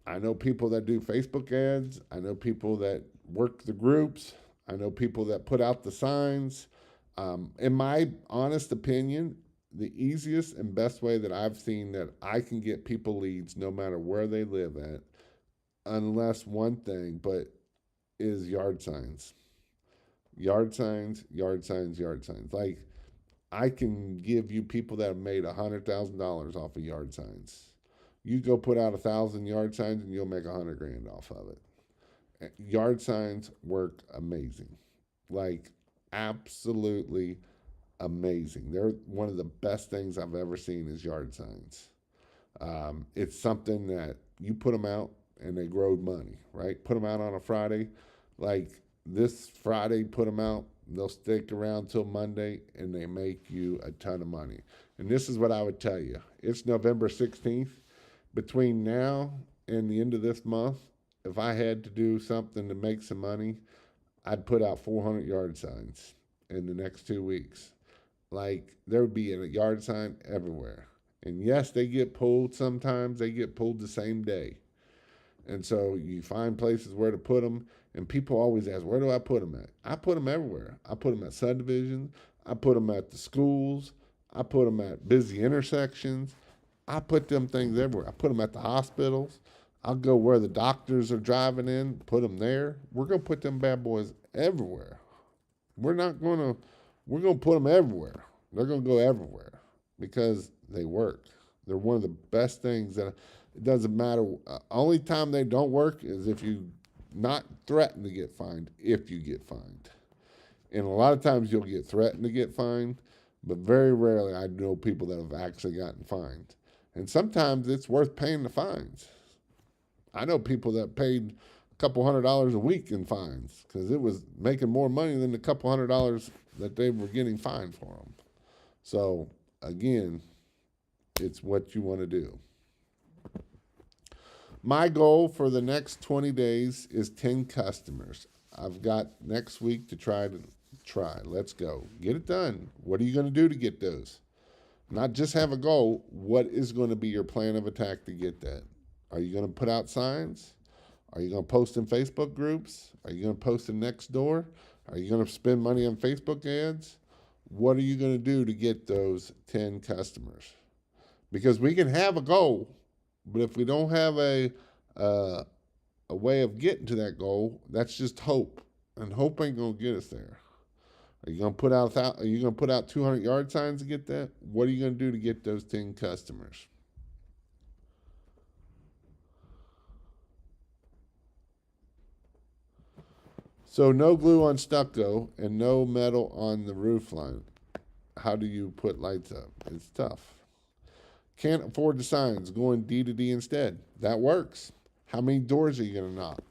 I know people that do Facebook ads. I know people that work the groups. I know people that put out the signs. In my honest opinion, the easiest and best way that I've seen that I can get people leads no matter where they live at, unless one thing, but is yard signs. Yard signs, yard signs, yard signs. Like I can give you people that have made $100,000 off of yard signs. You go put out 1,000 yard signs and you'll make 100 grand off of it. Yard signs work amazing, like absolutely amazing. They're one of the best things I've ever seen is yard signs. It's something that you put them out and they grow money, right? Put them out on a Friday, like this Friday, put them out. They'll stick around till Monday and they make you a ton of money. And this is what I would tell you. It's November 16th. Between now and the end of this month, if I had to do something to make some money, I'd put out 400 yard signs in the next 2 weeks. Like there would be a yard sign everywhere. And yes, they get pulled sometimes. They get pulled the same day. And so you find places where to put them. And people always ask, where do I put them at? I put them everywhere. I put them at subdivisions. I put them at the schools. I put them at busy intersections. I put them things everywhere. I put them at the hospitals. I'll go where the doctors are driving in, put them there. We're going to put them bad boys everywhere. We're not going to, we're going to put them everywhere. They're going to go everywhere because they work. They're one of the best things that it doesn't matter. Only time they don't work is if you not threaten to get fined, if you get fined. And a lot of times you'll get threatened to get fined, but very rarely I know people that have actually gotten fined. And sometimes it's worth paying the fines. I know people that paid a couple $100s a week in fines because it was making more money than the couple $100s that they were getting fined for them. So again, it's what you want to do. My goal for the next 20 days is 10 customers. I've got next week to try. Let's go. Get it done. What are you going to do to get those? Not just have a goal. What is going to be your plan of attack to get that? Are you going to put out signs? Are you going to post in Facebook groups? Are you going to post in Nextdoor? Are you going to spend money on Facebook ads? What are you going to do to get those 10 customers? Because we can have a goal, but if we don't have uh, a way of getting to that goal, that's just hope, and hope ain't gonna get us there. Are you gonna put out Are you gonna put out 200 yard signs to get that? What are you gonna do to get those 10 customers? So no glue on stucco and no metal on the roof line. How do you put lights up? It's tough. Can't afford the signs. Going D to D instead. That works. How many doors are you gonna knock?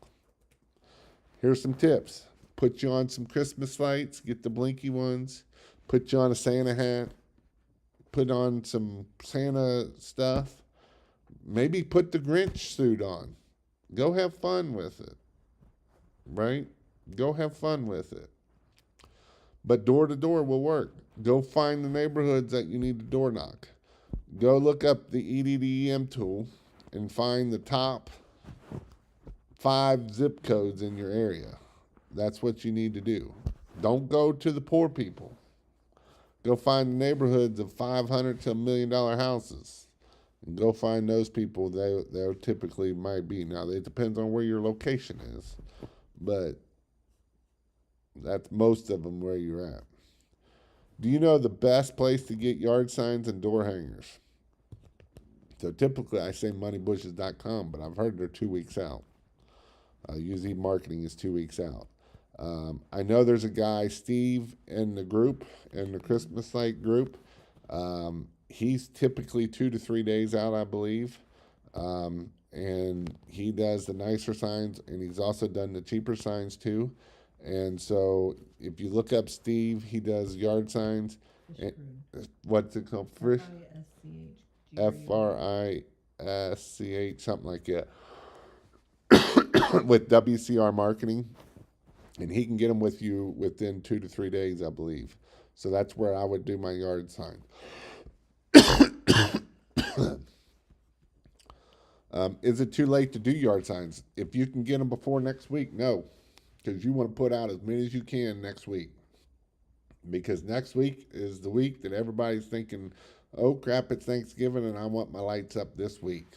Here's some tips. Put you on some Christmas lights, get the blinky ones, put you on a Santa hat, put on some Santa stuff, maybe put the Grinch suit on. Go have fun with it, right? Go have fun with it. But door to door will work. Go find the neighborhoods that you need to door knock. Go look up the EDDEM tool and find the top 5 zip codes in your area. That's what you need to do. Don't go to the poor people. Go find the neighborhoods of 500 to $1 million houses. And go find those people they typically might be. Now, it depends on where your location is, but that's most of them where you're at. Do you know the best place to get yard signs and door hangers? So typically I say moneybushes.com, but I've heard they're 2 weeks out. Usually marketing is 2 weeks out. I know there's a guy, Steve, in the group, in the Christmas light group. He's typically 2 to 3 days out, I believe. And he does the nicer signs, and he's also done the cheaper signs too. And so if you look up Steve, he does yard signs. And, what's it called? Frisch, something like that. With WCR Marketing. And he can get them with you within 2 to 3 days, I believe. So that's where I would do my yard sign. Is it too late to do yard signs? If you can get them before next week, no. Because you want to put out as many as you can next week. Because next week is the week that everybody's thinking, oh crap, it's Thanksgiving and I want my lights up this week.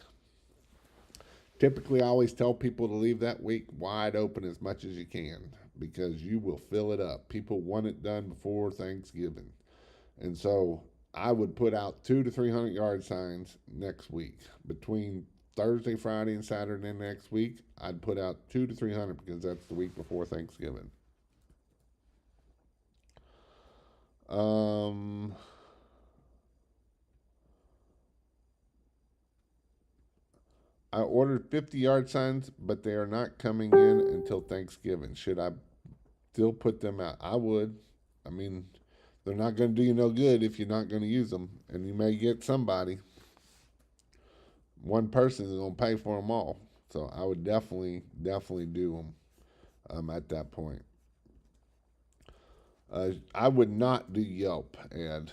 Typically, I always tell people to leave that week wide open as much as you can because you will fill it up. People want it done before Thanksgiving. And so I would put out 200 to 300 yard signs next week. Between Thursday, Friday, and Saturday next week, I'd put out 200 to 300 because that's the week before Thanksgiving. I ordered 50 yard signs, but they are not coming in until Thanksgiving. Should I still put them out? I would. I mean, they're not going to do you no good if you're not going to use them. And you may get somebody. One person is going to pay for them all. So I would definitely do them at that point. I would not do Yelp ad.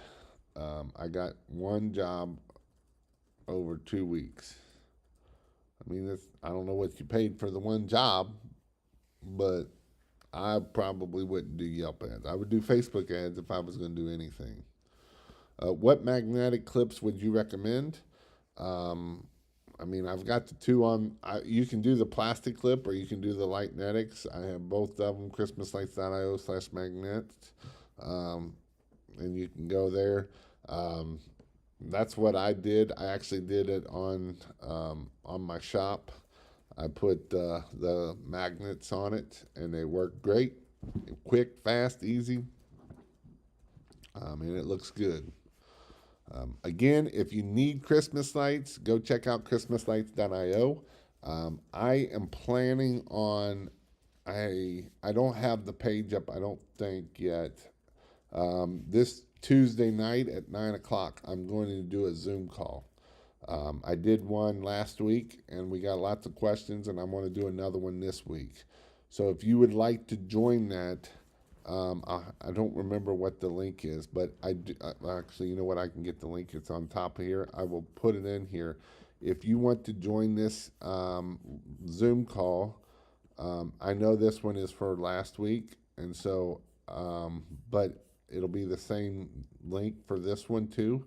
I got one job over 2 weeks. I mean, I don't know what you paid for the one job, but I probably wouldn't do Yelp ads. I would do Facebook ads if I was going to do anything. What magnetic clips would you recommend? I mean, I've got the two on. You can do the plastic clip or you can do the Lightnetics. I have both of them, christmaslights.io/magnets. And you can go there. That's what I did. I actually did it on my shop. I put the magnets on it, and they work great, quick, fast, easy, and it looks good. Again, if you need Christmas lights, go check out christmaslights.io. I am planning on. I don't have the page up. I don't think yet. This Tuesday night at 9 o'clock, I'm going to do a Zoom call. I did one last week, and we got lots of questions, and I'm going to do another one this week. So if you would like to join that, I don't remember what the link is, but actually, you know what? I can get the link. It's on top of here. I will put it in here. If you want to join this Zoom call, I know this one is for last week, and so, but it'll be the same link for this one too.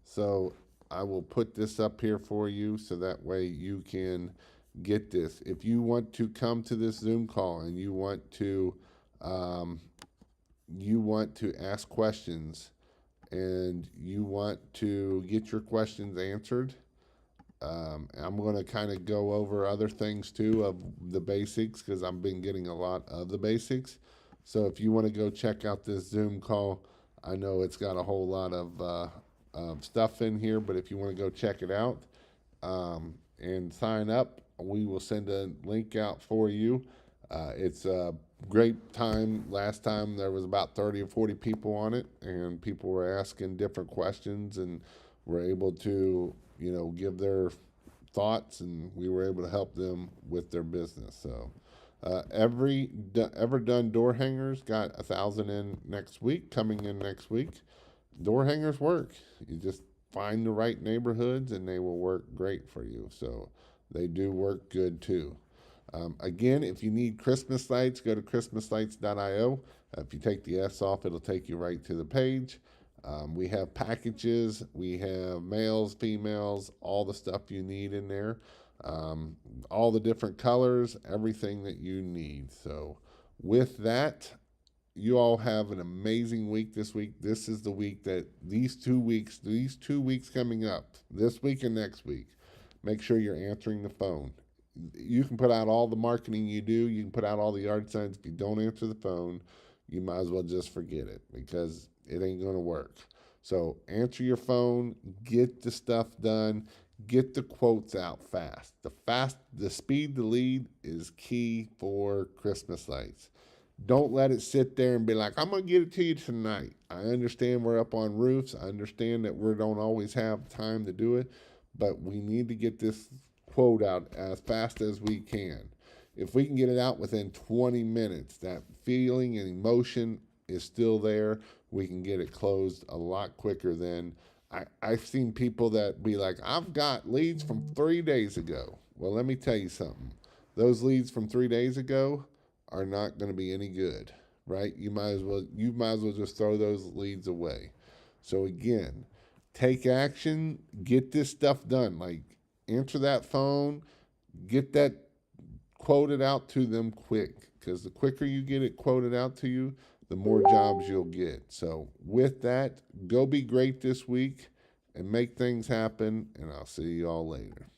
So I will put this up here for you so that way you can get this. If you want to come to this Zoom call and um, you want to ask questions and you want to get your questions answered, I'm going to kind of go over other things too of the basics because I've been getting a lot of the basics. So if you want to go check out this Zoom call, I know it's got a whole lot of stuff in here, but if you want to go check it out and sign up, we will send a link out for you. It's a great time. Last time there was about 30 or 40 people on it, and people were asking different questions, and were able to, give their thoughts, and we were able to help them with their business. So, ever done door hangers got 1,000 in next week, coming in next week. Door hangers work. You just find the right neighborhoods, and they will work great for you. So, they do work good too. Again, if you need Christmas lights, go to christmaslights.io. If you take the S off, it'll take you right to the page. We have packages, we have males, females, all the stuff you need in there, all the different colors, everything that you need. So, with that, you all have an amazing week this week. This is the week that these 2 weeks coming up, this week and next week, make sure you're answering the phone. You can put out all the marketing you do, you can put out all the yard signs. If you don't answer the phone, you might as well just forget it because it ain't going to work. So answer your phone, get the stuff done, get the quotes out fast. The speed to lead is key for Christmas lights. Don't let it sit there and be like, I'm going to get it to you tonight. I understand we're up on roofs. I understand that we don't always have time to do it, but we need to get this quote out as fast as we can. If we can get it out within 20 minutes, that feeling and emotion is still there. We can get it closed a lot quicker than I've seen people that be like, I've got leads from 3 days ago. Well, let me tell you something. Those leads from 3 days ago are not going to be any good, right? You might as well just throw those leads away. So again, take action, get this stuff done. Like, answer that phone, get that quoted out to them quick, because the quicker you get it quoted out to you, the more jobs you'll get. So with that, go be great this week and make things happen, and I'll see you all later.